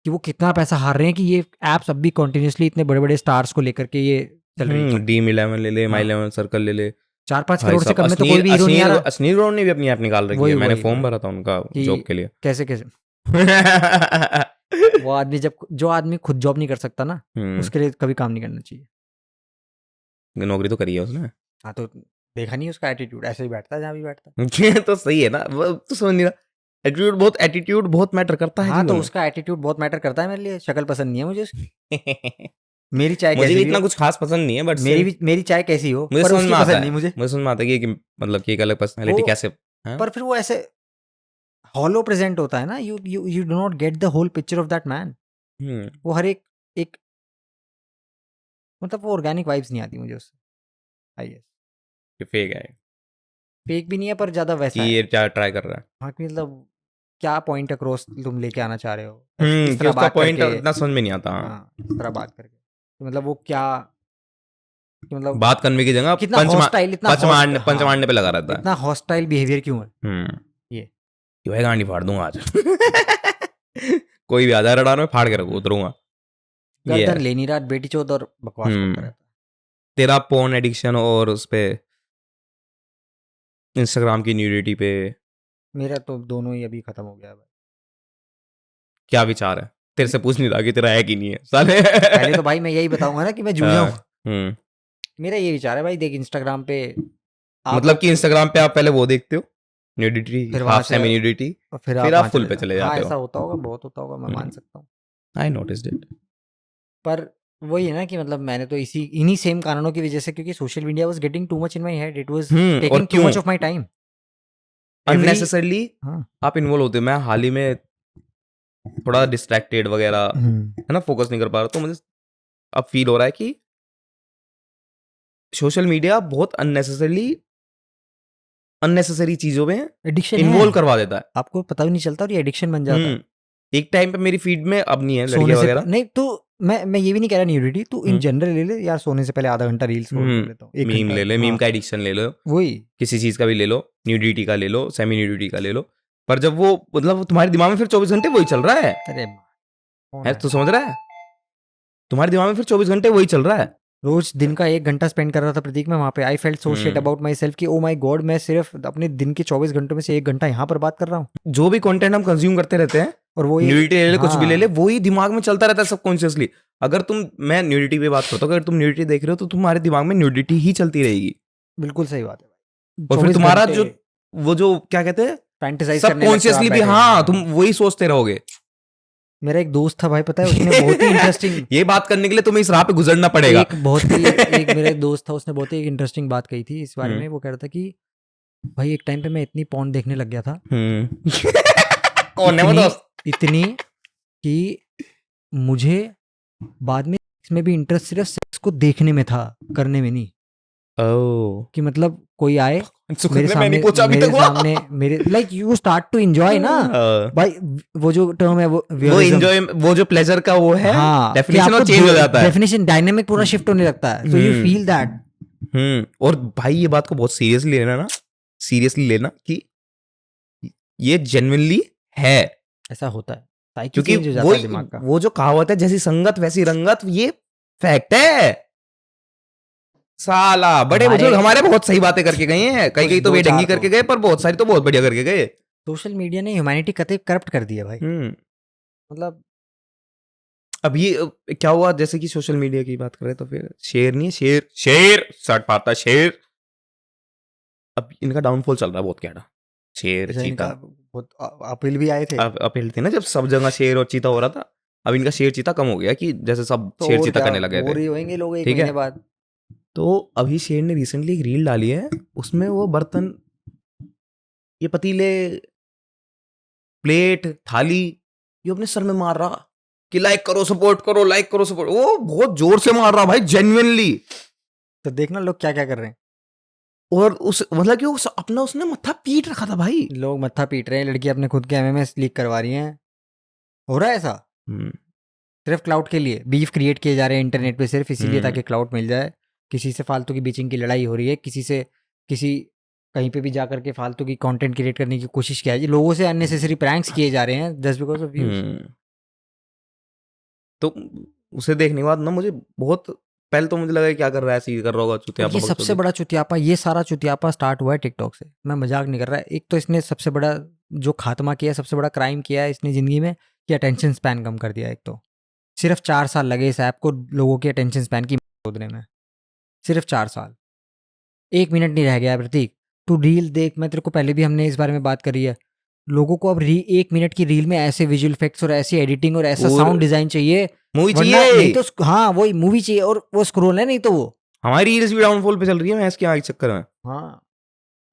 कि वो कितना पैसा हार रहे हैं, कि ये एप्स अब भी कंटिन्यूअसली इतने बड़े बड़े स्टार्स को लेकर के ये चल रही है। Dream11 ले ले, My11 सर्कल ले ले, 4-5 करोड़ से कम में तो कोई भी हीरो नहीं आ रहा। अश्नीर ग्राउंड ने भी अपनी ऐप निकाल रखी है, मैंने फॉर्म भरा था उनका जॉब के लिए। कैसे वो आदमी जो आदमी खुद जॉब नहीं कर सकता ना, उसके लिए कभी काम नहीं करना चाहिए। नौकरी तो करी है उसने। हाँ तो देखा नहीं उसका एटीट्यूड, ऐसे ही बैठता है जहाँ भी बैठता। तो सही है ना, वो तो समझ नहीं रहा। एटीट्यूड बहुत मैटर करता है। हाँ तो उसका एटीट्यूड बहुत मैटर करता है मेरे लिए। शक्ल पसंद नहीं है मुझे उसकी। मेरी चाय मुझे कैसी भी भी इतना हो, कुछ खास पसंद नहीं है, बट मेरी चाय कैसी हो, मुझे पर समझ उसकी में आता पसंद है, नहीं मुझे समझ में आता है कि मतलब कि एक अलग पर्सनालिटी कैसे। पर फिर वो ऐसे हॉलो प्रेजेंट होता है ना, you do not get the whole picture of that man. वो हर एक मतलब वो ऑर्गेनिक वाइब्स नहीं आती मुझे उससे, आई गेस। फेक है, फेक भी नहीं है पर ज्यादा वैसा कि है। ये क्या ट्राई कर रहा है। हाँ कि मतलब क्या पॉइंट अक्रॉस तुम लेके आना चाह रहे हो, इस कि तरह उसका बात पॉइंट करके। इतना समझ में नहीं आता। हाँ इस तरह बात करके तो मतलब वो क्या, मतलब बात करने की जगह कितना हॉस्टाइल, पंच मारने पे लगा रहता है। इतना हॉस्टाइल बिहेवियर क्यों है ये कि भाई गांडी फाड़ दूंगा आज। कोई भी आ जाए रडार में, फाड़ के रखो, उतरूंगा। गर्दन ले नहीं रहा, बेटी चौथ और बकवास करता रहता है। तेरा पोर्न एडिक्शन और उस पे इंस्टाग्राम की न्यूडिटी पे मेरा तो दोनों ही अभी खत्म हो गया भाई। क्या विचार है? तेरे से पूछ नहीं रहा कि तेरा है कि नहीं है साले। पहले तो भाई मैं यही बताऊंगा ना कि मैं जूझा हूँ। मेरा ये विचार है भाई, देख इंस्टाग्राम पे मतलब कि इंस्टाग्राम पे आप पहले वो देखते हो न्यूडिटी, फिर हाफ सेमी न्यूडिटी, फिर आप फुल पे चले जाते हो। ऐसा होता होगा, बहुत होता होगा, मैं मान सकता हूँ। I noticed it. पर वही है ना कि मतलब मैंने तो इन्हीं सेम कारणों की वजह से, क्योंकि social media was getting too much in my head, it was और टेकिंग टू क्यों much of my time unnecessarily हाँ आप इन्वॉल्व होते हो। मैं हाल ही में थोड़ा डिस्ट्रैक्टेड वगैरह है ना, फोकस नहीं कर पा रहा, तो मुझे अब फील हो रहा है कि सोशल मीडिया बहुत अननेसेसरी चीजों में एडिक्शन इन्वॉल्व है, करवा देता है। आपको पता भी नहीं चलता और ये एडिक्शन बन जाता है। एक टाइम पे मेरी फीड में, अब नहीं है सोने लड़कियां से वगैरह। नहीं तो मैं ये भी नहीं कह रहा न्यूडिटी, तू इन हम्म। जनरल ले ले यार, सोने से पहले आधा घंटा रील्स स्क्रॉल कर लेता हूँ, 1 मीम घंटा। ले ले, मीम हाँ, का एडिक्शन ले लो, वही किसी चीज का भी ले लो, न्यूडिटी का ले लो, सेमी न्यूडिटी का ले लो, पर जब वो मतलब तुम्हारे दिमाग में फिर 24 घंटे वही चल रहा है। अरे कौन है है? तो समझ रहा है, तुम्हारे दिमाग में फिर 24 घंटे वही चल रहा है। रोज दिन का 1 घंटा स्पेंड कर रहा था प्रतीक में वहां पे। I felt so shit about my self कि ओ माई गॉड, मैं सिर्फ अपने दिन के 24 घंटों में से 1 घंटा यहाँ पर बात कर रहा हूँ। जो भी कंटेंट हम कंज्यूम करते रहते हैं, और वो न्यूडिटी ले ले, कुछ भी ले ले, हाँ, वही दिमाग में चलता रहता है सबकॉन्शियसली। अगर मैं न्यूडिटी पे बात करता हूँ, अगर तुम न्यूडिटी देख रहे हो तो तुम्हारे दिमाग में न्यूडिटी ही चलती रहेगी। बिल्कुल सही बात है। और फिर तुम्हारा जो क्या कहते हैं, फैंटेसाइज करने लगते हो आप सबकॉन्शियसली भी, बैठे। हाँ, तुम वही सोचते रहोगे। मेरा एक दोस्त था भाई, पता है उसने बहुत ही इंटरेस्टिंग ये बात करने के लिए तुम्हें इस राह पे गुजरना पड़ेगा। एक मेरा एक दोस्त था, उसने बहुत ही इंटरेस्टिंग बात कही थी इस बारे में। वो कह रहा था कि भाई एक टाइम पे मैं इतनी पॉर्न देखने लग गया था, कौन है वो दोस्त? इतनी कि मुझे बाद में इसमें भी इंटरेस्ट सिर्फ सेक्स को देखने में था, करने में नहीं। कि मतलब कोई आए मेरे सामने मेरे like you start to enjoy ना भाई, वो जो टर्म है वो एंजॉय, वो जो प्लेजर का वो है, हाँ, डेफिनेशन चेंज हो जाता है, डेफिनेशन डायनामिक पूरा शिफ्ट होने लगता है, सो यू फील दैट। और भाई ये बात को बहुत सीरियसली लेना ना, सीरियसली लेना कि ये जेन्युइनली है, ऐसा होता है, क्योंकि वो जो कहावत है, जैसी संगत वैसी रंगत, ये फैक्ट है। साला बड़े बुजुर्ग हमारे बहुत सही बातें करके गए हैं, कई तो बेढंगी करके गए, पर बहुत सारी तो बहुत बढ़िया करके गए। सोशल मीडिया ने ह्यूमैनिटी कतई करप्ट कर दी है भाई। मतलब अब ये क्या हुआ, जैसे कि सोशल मीडिया की बात करें तो फिर शेर नहीं है, शेर सट पाता शेर, अब इनका डाउनफॉल चल रहा है बहुत कैडा। शेर चीता बहुत अपील भी आए थे, अपील थी ना जब सब जगह शेर और चीता हो रहा था। अब इनका शेर चीता कम हो गया कि जैसे सब शेर चीता करने लगे थे, ठीक है बाद। तो अभी शेर ने रिसेंटली एक रील डाली है, उसमें वो बर्तन, ये पतीले, प्लेट, थाली, ये अपने सर में मार रहा कि लाइक करो, सपोर्ट करो, लाइक करो, सपोर्ट। वो बहुत जोर से मार रहा भाई, जेन्युइनली। तो देखना लोग क्या क्या कर रहे हैं। और उस मतलब कि अपना उसने मत्था पीट रखा था भाई। लोग मत्था पीट रहे हैं, लड़की अपने खुद के एमएमएस लीक करवा रही हैं, हो रहा है ऐसा सिर्फ क्लाउड के लिए। बीफ क्रिएट किए जा रहे हैं इंटरनेट पे सिर्फ इसीलिए ताकि क्लाउड मिल जाए। किसी से फालतू की बीचिंग की लड़ाई हो रही है, किसी कहीं पे भी जा करके फालतू की कंटेंट क्रिएट करने की कोशिश किया है, लोगों से अननेसेसरी प्रैंक्स किए जा रहे हैं जस्ट बिकॉज ऑफ व्यूज। तो उसे देखने के बाद ना मुझे बहुत, पहले तो मुझे लगा क्या कर रहा है, ऐसे कर रहा होगा चुतियापा। ये सबसे बड़ा चुतियापा, ये सारा चुतियापा स्टार्ट हुआ है टिकटॉक से, मैं मजाक नहीं कर रहा। एक तो इसने सबसे बड़ा जो खात्मा किया, सबसे बड़ा क्राइम किया है इसने जिंदगी में, कि अटेंशन स्पैन कम कर दिया। एक तो सिर्फ 4 साल लगे इस ऐप को लोगों के अटेंशन स्पैन की खोदने में, सिर्फ 4 साल। 1 मिनट नहीं रह गया प्रतीक, तू रील देख, मैं तेरे को पहले भी हमने इस बारे में बात करी है। लोगों को अब 1 मिनट की रील में ऐसे विजुअल इफेक्ट्स और ऐसी एडिटिंग और ऐसा साउंड डिजाइन चाहिए, मूवी चाहिए नहीं तो हाँ वही मूवी चाहिए, और वो स्क्रोल है, नहीं तो वो हमारी रील्स भी डाउनफॉल पे चल रही है, मैं इसके चक्कर में। हाँ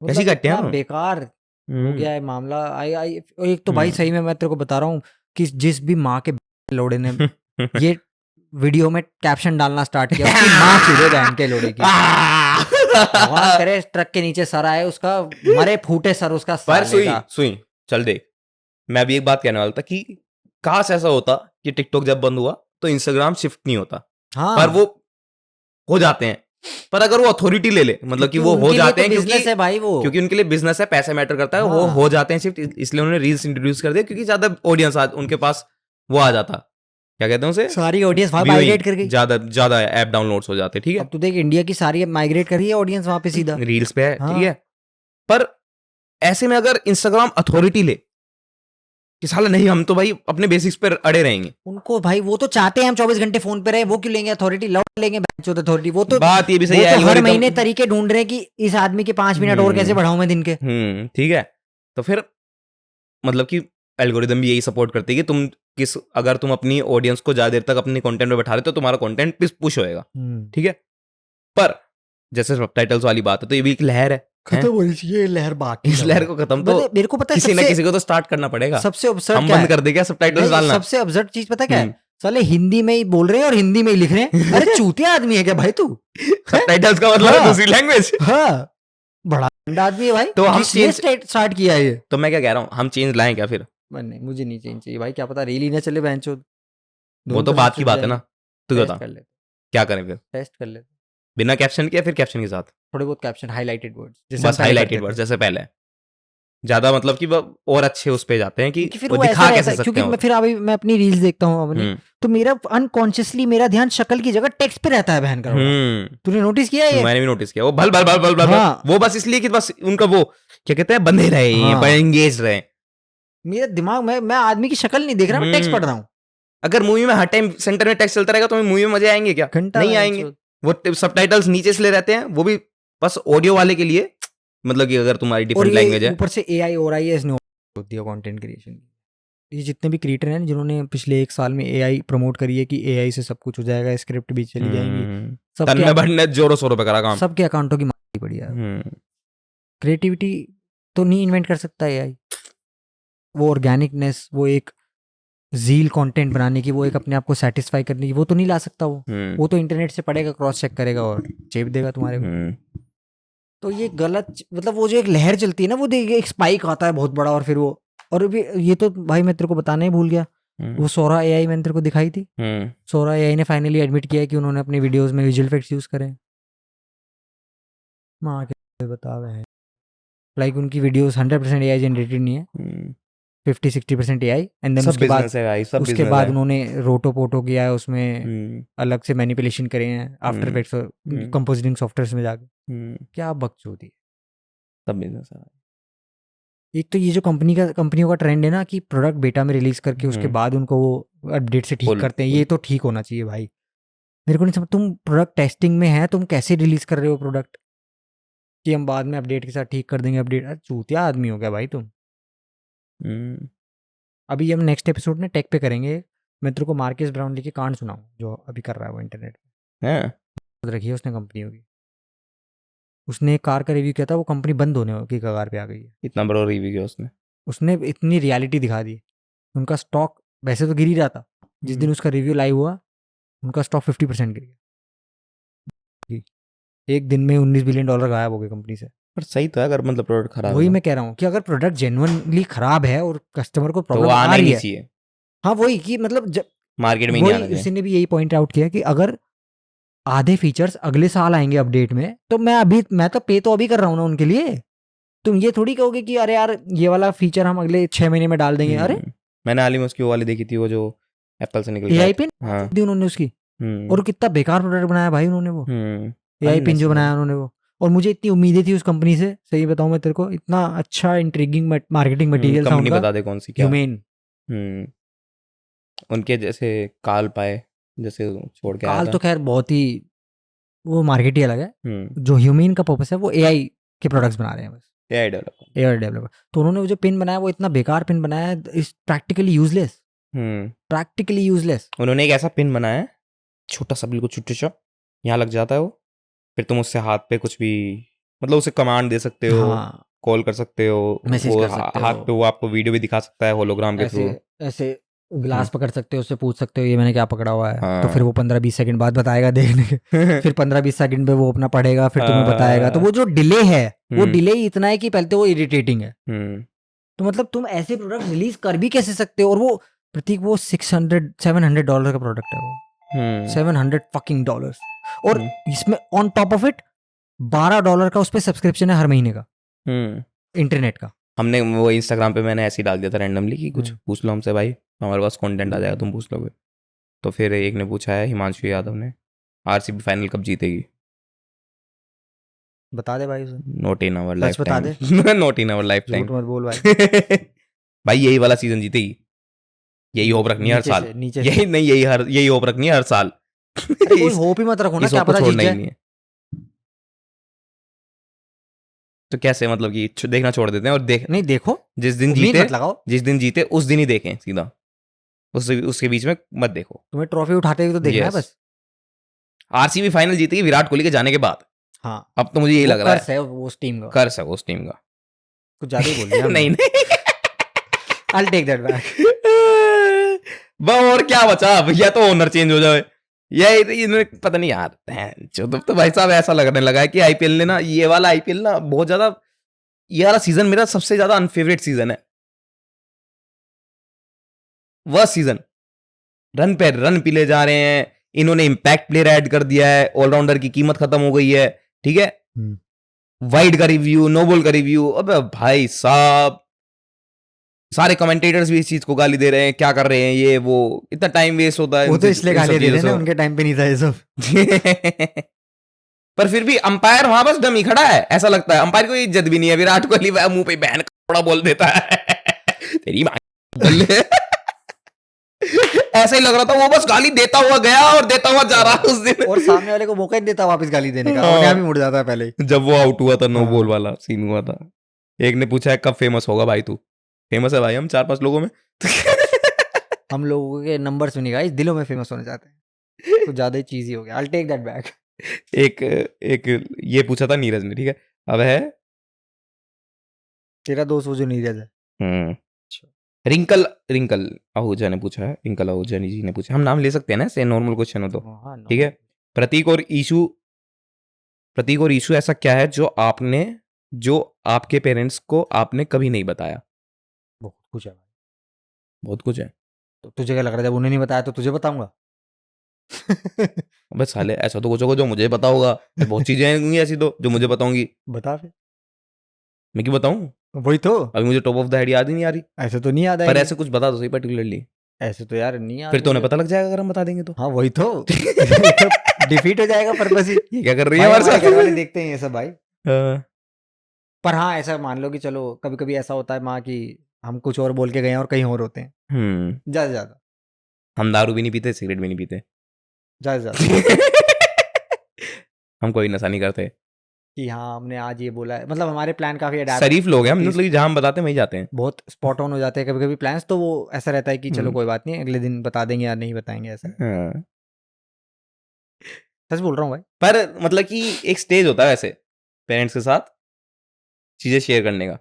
कैसी करते हैं बेकार हो गया है मामला। एक तो भाई सही में मैं तेरे को बता रहा हूँ कि जिस भी माँ के लोड़े ने ये वीडियो में कैप्शन डालना स्टार्ट किया, उसकी माँ चिड़े बहन के लोड़े की, भगवान करे ट्रक के नीचे सर आए उसका, मरे फूटे सर उसका। पर सुई चल देख, मैं अभी एक बात कहने वाला था कि काश ऐसा होता कि टिकटॉक जब बंद हुआ तो इंस्टाग्राम शिफ्ट नहीं होता। हाँ, पर वो हो जाते हैं, पर अगर वो अथॉरिटी ले ले, मतलब कि वो हो जाते हैं बिजनेस है भाई, वो क्योंकि उनके लिए बिजनेस है, पैसा मैटर करता है। वो हो जाते हैं शिफ्ट, इसलिए उन्होंने रील्स इंट्रोड्यूस कर दिया, क्योंकि ज्यादा ऑडियंस उनके पास वो आ जाता, क्या कहते हैं उसे, सारी ऑडियंस वहां माइग्रेट कर गई, ज्यादा ऐप डाउनलोड्स हो जाते, ठीक है। अब तो देख इंडिया की सारी माइग्रेट कर रही है ऑडियंस वहां पे सीधा रील्स पे है, ठीक है। पर ऐसे में अगर इंस्टाग्राम अथॉरिटी ले कि साला नहीं, हम तो भाई अपने बेसिक्स पर अड़े रहेंगे, उनको भाई वो तो चाहते हैं हम 24 घंटे फोन पे रहे, वो क्यों लेंगे अथॉरिटी, लौट लेंगे अथॉरिटी। वो तो बात ये भी सही है, हर महीने तरीके ढूंढ रहे हैं कि इस आदमी के 5 मिनट और कैसे बढ़ाऊं मैं दिन के। ठीक है, तो फिर मतलब कि एल्गोरिदम भी यही सपोर्ट करती है कि तुम किस, अगर तुम अपनी ऑडियंस को ज्यादा देर तक अपने कंटेंट में बैठा रहे हो तो तुम्हारा कंटेंट पुश होएगा, ठीक है। पर जैसे सबटाइटल्स वाली बात है तो ये भी एक लहर है, खत्म होनी चाहिए लहर, बाकी इस लहर को खत्म तो मेरे को पता है किसी ना किसी को तो स्टार्ट करना पड़ेगा। सबसे absurd हम क्या बंद है? कर दे क्या सबटाइटल्स डालना? सबसे अब्सर्ड चीज पता क्या है? साले हिंदी में ही बोल रहे हैं और हिंदी में ही लिख रहे हैं। अरे चूतिया आदमी है क्या भाई तू? सबटाइटल्स का मतलब है दूसरी लैंग्वेज। हाँ, बड़ा गंदा आदमी है भाई। तो हम स्टार्ट किया है ये। तो मैं क्या कह रहा हूँ, हम चेंज लाएं क्या फिर? नहीं, मुझे नहीं चेंज चाहिए भाई, क्या पता रील ही ना चले बहनचोद। वो तो बात की बात है ना। तू बता कर लेते, क्या करें फिर? टेस्ट कर लेते, बिना कैप्शन के या फिर कैप्शन के साथ? थोड़े बहुत कैप्शन, हाईलाइटेड वर्ड्स, बस हाईलाइटेड वर्ड्स जैसे पहले, ज्यादा मतलब कि और अच्छे उस पे जाते हैं कि फिर वो वो दिखा ऐसा कैसे रहता है, सकते क्योंकि हैं। मैं फिर अभी मैं अपनी रील्स देखता हूँ अपनी, तो मेरा अनकॉन्शियसली मेरा ध्यान शक्ल की जगह टेक्स्ट पे रहता है बहन का। तूने नोटिस किया है? मैंने भी नोटिस किया, वो भल भल भल भल भल, वो बस इसलिए कि बस उनका वो क्या कहते हैं, बंधे रहे, एंगेज रहे। मेरा दिमाग में, मैं आदमी की शक्ल नहीं देख रहा, मैं टेक्स्ट पढ़ रहा हूँ। अगर मूवी में हर टाइम सेंटर में टेक्स्ट चलता रहेगा तो मूवी में मजे आएंगे क्या? नहीं आएंगे। वो सबटाइटल्स नीचे इसलिए रहते हैं, वो भी बस ऑडियो वाले के लिए, मतलब कि अगर तुम्हारी डिफरेंट लैंग्वेज है। ऊपर से एआई और आईएस ने होती है कंटेंट क्रिएशन की। ये जितने भी क्रिएटर हैं जिन्होंने पिछले 1 साल में एआई प्रमोट करी है कि एआई से सब कुछ हो जाएगा, स्क्रिप्ट भी चली जाएंगी, सबके जोरों शोरों पे करा काम, सबके अकाउंटों की मारी पड़ी है। क्रिएटिविटी तो नहीं इन्वेंट कर सकता एआई, वो ऑर्गेनिकनेस, वो एक ज़ील कंटेंट बनाने की, वो एक अपने आप को सेटिस्फाई करने की, वो तो नहीं ला सकता। वो तो इंटरनेट से पढ़ेगा, क्रॉस चेक करेगा और चेप देगा तुम्हारे को। तो ये गलत, मतलब वो जो एक लहर चलती है ना, वो देखिए एक स्पाइक आता है बहुत बड़ा, और फिर वो, और भी ये तो भाई मैं तेरे को बताना ही भूल गया, वो सोरा एआई मैंने तेरे को दिखाई थी। सोरा एआई ने फाइनली एडमिट किया कि उन्होंने अपने वीडियोस में विजुअल इफेक्ट्स यूज करे। माँ के बतावे हैं, लाइक उनकी वीडियोस 100% एआई जनरेटेड नहीं है, 50-60% एआई, एंड देन उसके बाद उन्होंने रोटो पोटो किया है, उसमें अलग से मैनिपुलेशन करे हैं आफ्टर इफेक्ट्स और कंपोजिटिंग सॉफ्टवेयर्स में जाके। क्या बकचोदी, सब बिजनेस है। एक तो ये जो कंपनियों का ट्रेंड है ना कि प्रोडक्ट बेटा में रिलीज करके उसके बाद उनको वो अपडेट से ठीक करते हैं, ये तो ठीक होना चाहिए भाई। मेरे को नहीं समझ, तुम प्रोडक्ट टेस्टिंग में है, तुम कैसे रिलीज कर रहे हो प्रोडक्ट कि हम बाद में अपडेट के साथ ठीक कर देंगे अपडेट? चूतिया आदमी हो गया भाई तुम। अभी हम नेक्स्ट एपिसोड में टेक पे करेंगे, मैं तेरे को मार्केस ब्राउनली की कांड सुनाऊं जो अभी कर रहा है वो इंटरनेट पे। रखी है उसने कंपनियों की, उसने एक कार का रिव्यू किया था, वो कंपनी बंद होने की कगार पे आ गई है। इतना बड़ा रिव्यू किया उसने इतनी रियलिटी दिखा दी। उनका स्टॉक वैसे तो गिर ही रहा था, जिस दिन उसका रिव्यू लाइव हुआ उनका स्टॉक 50% गिर गया। एक दिन में $19 बिलियन गायब हो गए कंपनी से। पर सही तो है, अगर मतलब प्रोडक्ट खराब है। वही मैं कह रहा हूँ कि अगर प्रोडक्ट जेन्युइनली खराब है और कस्टमर को प्रॉब्लम तो आ रही है, चाहिए। हाँ वही कि मतलब जब मार्केट में नहीं आना चाहिए। उसने भी यही पॉइंट आउट किया कि अगर आधे फीचर्स अगले साल आएंगे अपडेट में, तो मैं तो पे तो अभी कर रहा हूँ ना उनके लिए। तुम ये थोड़ी कहोगे कि अरे यार ये वाला फीचर हम अगले 6 महीने में डाल देंगे। अरे मैंने हाल ही में उसकी वो वाली देखी थी, वो जो एप्पल से निकल एआई पिन दी उन्होंने उसकी, और कितना बेकार प्रोडक्ट बनाया भाई उन्होंने वो एआई पिन जो बनाया उन्होंने वो। और मुझे इतनी उम्मीदें थी उस कंपनी से, सही बताऊं मैं तेरे को, इतना अच्छा इंट्रिगिंग मार्केटिंग मटेरियल था उनका। बता दे कौन सी क्या? ह्यूमेन। उनके जैसे काल पाए जैसे छोड़ के आया था। काल तो खैर बहुत ही, वो मार्केट ही अलग है। जो ह्यूमेन का पर्पस है वो एआई के प्रोडक्ट्स बना रहे हैं, बस एआई डेवलपर। तो उन्होंने वो जो पिन बनाया वो इतना बेकार पिन बनाया है, is practically useless. Practically useless. उन्होंने एक ऐसा पिन बनाया है, छोटा सा, बिल्कुल छोटा सा, यहाँ लग जाता है वो, फिर तुम उससे हाथ पे कुछ भी, मतलब उसे कमांड दे सकते हो, कॉल कर सकते हो, मैसेज कर सकते हो, हाथ पे वो आपको वीडियो भी दिखा सकता है होलोग्राम के थ्रू। ऐसे ग्लास पकड़ सकते हो, उससे पूछ सकते हो ये मैंने क्या पकड़ा हुआ है, तो फिर वो 15-20 सेकंड बाद बताएगा देखने के। फिर 15-20 सेकंड पे वो अपना पढ़ेगा, फिर तुम्हें बताएगा। तो वो जो डिले है, वो डिले इतना है कि पहले तो वो इरिटेटिंग है। तो मतलब तुम ऐसे प्रोडक्ट रिलीज कर भी कैसे सकते हो? और वो प्रतीक, वो $700 का प्रोडक्ट है वो, $700 और इसमें ऑन टॉप ऑफ इट $12 का उस पर सब्सक्रिप्शन है हर महीने का इंटरनेट का। हमने वो इंस्टाग्राम पे मैंने ऐसे ही डाल दिया था रैंडमली कि कुछ पूछ लो हमसे भाई, हमारे पास कंटेंट आ जाएगा, तुम पूछ लोगे। तो फिर एक ने पूछा है, हिमांशु यादव ने, आरसीबी फाइनल कब जीतेगी? बता दे भाई। नॉट इन आवर लाइफ बता दे। Not in our lifetime. मत बोल भाई। भाई यही वाला सीजन जीतेगी, यही होप रखनी है हर साल। यही नहीं, यही होप रखनी है हर साल। कोई होप ही मत रखो ना, क्या पता जीत जाए। तो कैसे, मतलब कि देखना छोड़ देते हैं और देखो जिस दिन जीते उस दिन ही देखें सीधा। उसके बीच में मत देखो। तुम्हें ट्रॉफी उठाते हुए तो देखना है Yes. बस। आरसीबी फाइनल जीतेगी विराट कोहली के जाने के बाद। हाँ अब तो मुझे यही वो लग रहा कर्स है वो उस टीम का, कर्स है उस टीम का। कुछ ज्यादा ही बोल दिया नहीं नहीं I'll take that back. और क्या बचा भैया, तो ओनर चेंज हो जाए। ये इन्होंने पता नहीं यार, तो भाई साहब ऐसा लगने लगा है कि आईपीएल ने ना, ये वाला आईपीएल ना बहुत ज्यादा, ये वाला सीजन मेरा सबसे ज्यादा अनफेवरेट सीजन है। वह सीजन रन पे रन पीले जा रहे हैं, इन्होंने इंपैक्ट प्लेयर ऐड कर दिया है, ऑलराउंडर की कीमत खत्म हो गई है, ठीक है। वाइड का रिव्यू, नो बॉल का रिव्यू, अबे भाई साहब सारे कमेंटेटर्स भी इस चीज को गाली दे रहे हैं, क्या कर रहे हैं ये वो, इतना टाइम वेस्ट होता है। वो तो इसलिए गाली दे रहे हैं ना, उनके टाइम पे नहीं था ये सब। पर फिर भी अंपायर वहां बस डमी खड़ा है, ऐसा लगता है अंपायर को इज्जत भी नहीं है। विराट कोहली मुंह पे बहन कपड़ा बोल देता है तेरी मां बोल ले। ऐसा ही लग रहा था, वो बस गाली देता हुआ गया और देता हुआ जा रहा उस दिन, और सामने वाले को मौका ही देता वापस गाली देने का, अपने आप ही मुड़ जाता है पहले ही। जब वो आउट हुआ था, नो बॉल वाला सीन हुआ था। एक ने पूछा है कब फेमस होगा भाई तू? फेमस है भाई हम 4-5 लोगों में। हम लोगों के नंबर्स में नहीं गाइस, दिलों में फेमस होना चाहते हैं, कुछ ज्यादा ही चीजी हो गया। I'll take that back. एक ये पूछा था नीरज ने, ठीक है। अब है तेरा दोस्त वो जो नीरज है। रिंकल रिंकल आहूजा ने पूछा है, रिंकल आहूजा जी ने पूछा, हम नाम ले सकते हैं ना से नॉर्मल क्वेश्चन हो तो, हाँ, ठीक है। प्रतीक और ईशू ऐसा क्या है जो आपके पेरेंट्स को आपने कभी नहीं बताया? बहुत कुछ है भाई, बहुत कुछ है। तो तुझे क्या लग रहा है जब उन्हें नहीं बताया तो तुझे बताऊंगा? अबे साले ऐसा तो कुछ होगा जो मुझे पता होगा, बहुत चीजें होंगी ऐसी तो जो मुझे बताऊंगी। बता फिर। मैं क्यों बताऊं? वही तो, अभी मुझे टॉप ऑफ द हेड याद ही नहीं आ रही। ऐसे तो नहीं याद पर आएगी। ऐसे कुछ बता दो सही पर्टिकुलरली। ऐसे तो यार नहीं याद। फिर तो उन्हें पता लग जाएगा अगर हम बता देंगे तो। हाँ वही तो डिफीट हो जाएगा पर्पस ही। ये क्या कर रही है हमारे साथ? घर वाले देखते हैं ये सब भाई। हाँ। पर हाँ ऐसा मान लो कि चलो कभी कभी ऐसा होता है माँ की, हम कुछ और बोल के गए हैं और कहीं और होते हैं। ज्यादा ज्यादा हम दारू भी नहीं पीते, सिगरेट भी नहीं पीते, ज्यादा ज्यादा हम कोई नशा नहीं करते कि हाँ हमने आज ये बोला है, मतलब हमारे प्लान काफी शरीफ लोग हैं हम, मतलब जहाँ हम बताते हैं वहीं जाते हैं। बहुत स्पॉट ऑन हो जाते हैं कभी कभी प्लान्स, तो वो ऐसा रहता है कि चलो कोई बात नहीं अगले दिन बता देंगे या नहीं बताएंगे, ऐसा। हाँ। सच बोल रहा हूँ भाई। पर मतलब कि एक स्टेज होता है वैसे पेरेंट्स के साथ चीजें शेयर करने का,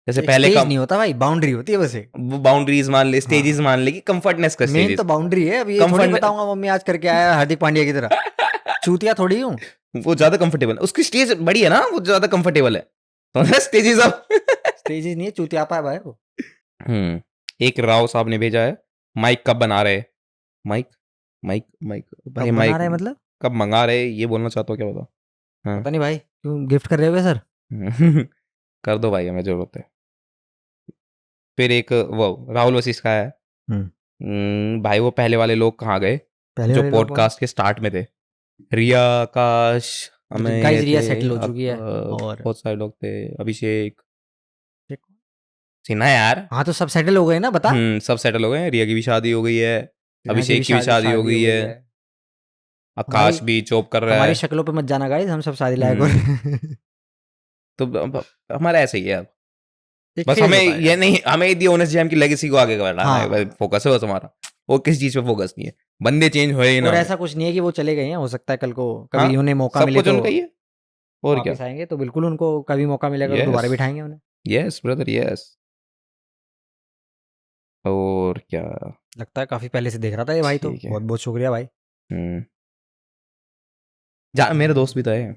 जैसे पहले स्टेज नहीं होता भाई, बाउंड्री होती है बस एक। बाउंड्रीज मान ले, स्टेजेस मान ले कि कंफर्टनेस का मेन स्टेज। तो बाउंड्री है। अब ये थोड़ी बताऊंगा मम्मी आज करके आया हार्दिक पांड्या की तरह, चूतिया थोड़ी हूँ। वो ज्यादा कंफर्टेबल है, उसकी स्टेज बड़ी है ना, वो ज्यादा कंफर्टेबल है तो स्टेजेस अब स्टेजेस नहीं है, चूतियापा है भाई वो। एक राव साहब ने भेजा है, माइक कब बना रहे? माइक माइक माइक भाई, माइक रहे मतलब कब मंगा रहे, ये बोलना चाहता हूँ, क्या बता? हाँ। पता नहीं भाई, क्यों गिफ्ट कर रहे हो सर? कर दो भाई, हमें जरूरत है। फिर एक वो राहुल वशिष्ठ का है, भाई वो पहले वाले लोग कहाँ गए जो पॉडकास्ट के स्टार्ट में थे? रिया, आकाश, हमें रिया सेटल हो चुकी है और बहुत सारे लोग थे, अभिषेक सिन्हा यार। हाँ तो सब सेटल हो गए ना, बता। सब सेटल हो गए, रिया की भी शादी हो गई है, अभिषेक की भी शादी हो गई है, आकाश भी जॉब कर रहा है। हमारी शक्लों पे मत जाना गाइस, हम सब शादी लायक हो। तो हमारा ऐसा ही है अब, बस हमें ये नहीं, हमें दी ओनेस्ट जैम की लेगेसी को आगे बढ़ाना है, फोकस है बस हमारा, वो किसी चीज पे फोकस नहीं है। बंदे चेंज हुए ही ना, और ऐसा कुछ नहीं है कि वो चले गए हैं, हो सकता है कल को कभी उन्हें मौका मिले तो और क्या आएंगे, तो बिल्कुल उनको कभी मौका मिलेगा तो दोबारा बिठाएंगे उन्हें। Yes brother yes. और क्या लगता है काफी पहले से देख रहा था ये भाई, तो बहुत बहुत शुक्रिया भाई। मेरे दोस्त भी तो है।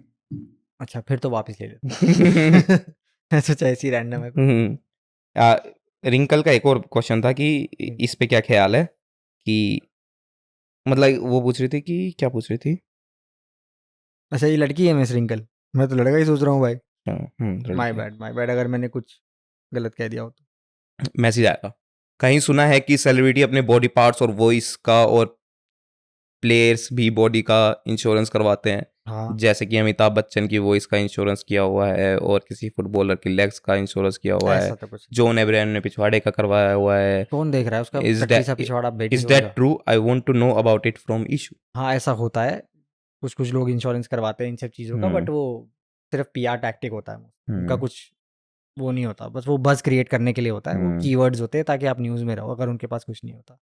अच्छा फिर तो वापस ले लेते। सोचा ऐसी रैंडम है। रिंकल का एक और क्वेश्चन था कि इस पे क्या ख्याल है, कि मतलब वो पूछ रही थी कि क्या पूछ रही थी? अच्छा ये लड़की है मिस रिंकल, मैं तो लड़का ही सोच रहा हूँ भाई। माय बैड अगर मैंने कुछ गलत कह दिया हो तो। मैसेज आया था, कहीं सुना है कि सेलिब्रिटी अपने बॉडी पार्ट्स और वॉइस का और प्लेयर्स भी बॉडी का इंश्योरेंस करवाते हैं। हाँ। जैसे कि अमिताभ बच्चन की वॉइस का इंश्योरेंस किया हुआ है और किसी फुटबॉलर की लेग्स का इंश्योरेंस किया हुआ है। जॉन एब्राहम ने पिछवाड़े का करवाया हुआ है। कौन देख रहा है उसका कच्ची सा पिछवाड़ा? Is that true? I want to know about it from Ishu. हाँ ऐसा होता है, कुछ कुछ लोग इंश्योरेंस करवाते हैं इन सब चीज़ों का, बट वो सिर्फ पीआर टैक्टिक होता है, उनका कुछ वो नहीं होता, बस वो बज़ क्रिएट करने के लिए होता है, वो कीवर्ड्स होते हैं ताकि आप न्यूज़ में रहो, अगर उनके पास कुछ नहीं होता।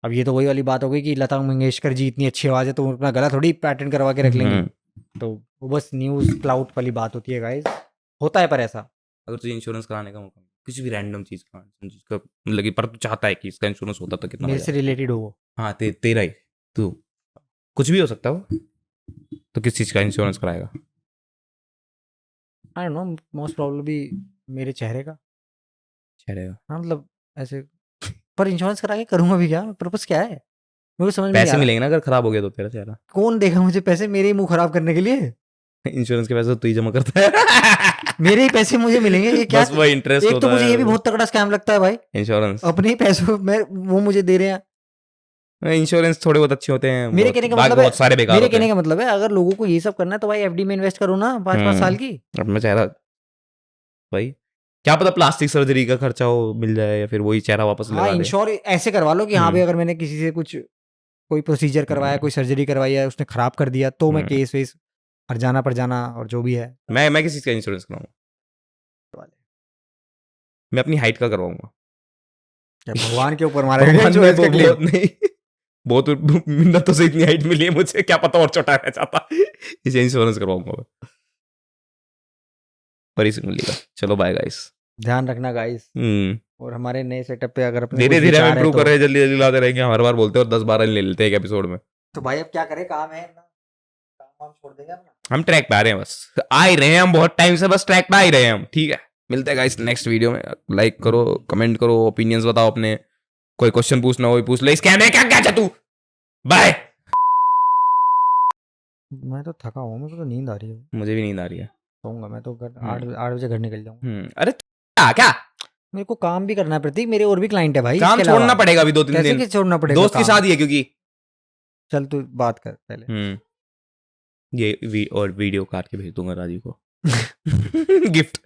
अब ये तो वही वाली बात हो गई कि लता मंगेशकर जी इतनी अच्छी आवाज है तो अपना गला थोड़ी पैटर्न करवा के रख लेंगे। तो वो बस न्यूज क्लाउड वाली बात होती है गाइस, होता है पर ऐसा। अगर तुझे इंश्योरेंस कराने का मौका किसी भी रैंडम चीज का लगी पर तू चाहता है कि इसका इंश्योरेंस होता तो कितना मेरे से रिलेटेड हो वो। हाँ तेरा ही तू कुछ भी हो सकता है वो, तो किस चीज का इंश्योरेंस कराएगा? I don't know, most probably मेरे चेहरे का। हाँ मतलब ऐसे, पर इंश्योरेंस करा के करूंगा भी क्या, पर्पस क्या है मेरे को समझ में नहीं आ पैसे रहा। मिलेंगे ना अगर खराब हो गया तो तेरा चेहरा। कौन देगा मुझे पैसे, मेरे ही मुंह खराब करने के लिए? इंश्योरेंस के पैसे तो तू ही जमा करता है। मेरे ही पैसे मुझे मिलेंगे, ये क्या? बस वो इंटरेस्ट एक होता तो मुझे है ये भी बहुत तगड़ा स्कैम लगता है भाई, इंश्योरेंस। अपने ही पैसों में वो मुझे दे रहे हैं। इंश्योरेंस थोड़े बहुत अच्छे होते हैं, मेरे कहने का मतलब है, बहुत सारे बेकार मेरे होते कहने हैं। का मतलब है अगर लोगों को ये सब करना है तो भाई एफडी में इन्वेस्ट करो ना 5-5 साल की। अब मैं चेहरा भाई क्या पता प्लास्टिक सर्जरी का खर्चा हो मिल जाए या फिर वही चेहरा वापस हाँ लगा दे। इंश्योर ऐसे करवा लो कि हाँ भाई अगर मैंने किसी से कुछ कोई प्रोसीजर करवाया, कोई सर्जरी करवाई है, उसने खराब कर दिया तो मैं केस वेस हरजाना पर जाना और जो भी है। मैं किस चीज का इंश्योरेंस कराऊंगा? मैं अपनी हाइट का करवाऊंगा। भगवान के ऊपर मारा भगवान ने बहुत नहीं, बहुत मिन्नतों से इतनी हाइट मिली है मुझे, क्या पता और छोटा रह जाता। इसे इंश्योरेंस करवाऊंगा मैं परी सिंगली का। चलो बाय गाइस, ध्यान रखना गाइस। और हमारे नए सेटअप पे अगर अपने धीरे धीरे हम इम्प्रूव कर रहे तो हैं, जल्दी जल्दी लाते रहेंगे। हर बार बोलते हैं और 10-12 ले लेते हैं एक एपिसोड में। तो भाई अब क्या करें, काम है ना, काम छोड़ देंगे अपना। हम ट्रैक पे आ रहे हैं, बस आ ही रहे हैं हम बहुत टाइम से, बस ट्रैक पे आ ही रहे हैं हम। ठीक है, मिलते हैं गाइस नेक्स्ट वीडियो में। लाइक करो, कमेंट करो, ओपिनियंस बताओ अपने, कोई क्वेश्चन पूछना हो पूछ ले। स्कैम है क्या क्या तू? बाय। मैं तो थका हूँ, मुझे तो नींद आ रही है। मुझे भी नींद आ रही है, सोऊंगा मैं तो। 8 बजे घर निकल जाऊंगा। अरे क्या मेरे को काम भी करना है प्रतीक, मेरे और भी क्लाइंट है भाई। काम छोड़ना पड़ेगा अभी 2-3 दिन। कैसे छोड़ना पड़ेगा? दोस्त की शादी है क्योंकि। चल तू बात कर पहले। ये और वीडियो काट के भेज दूंगा राजीव को गिफ्ट।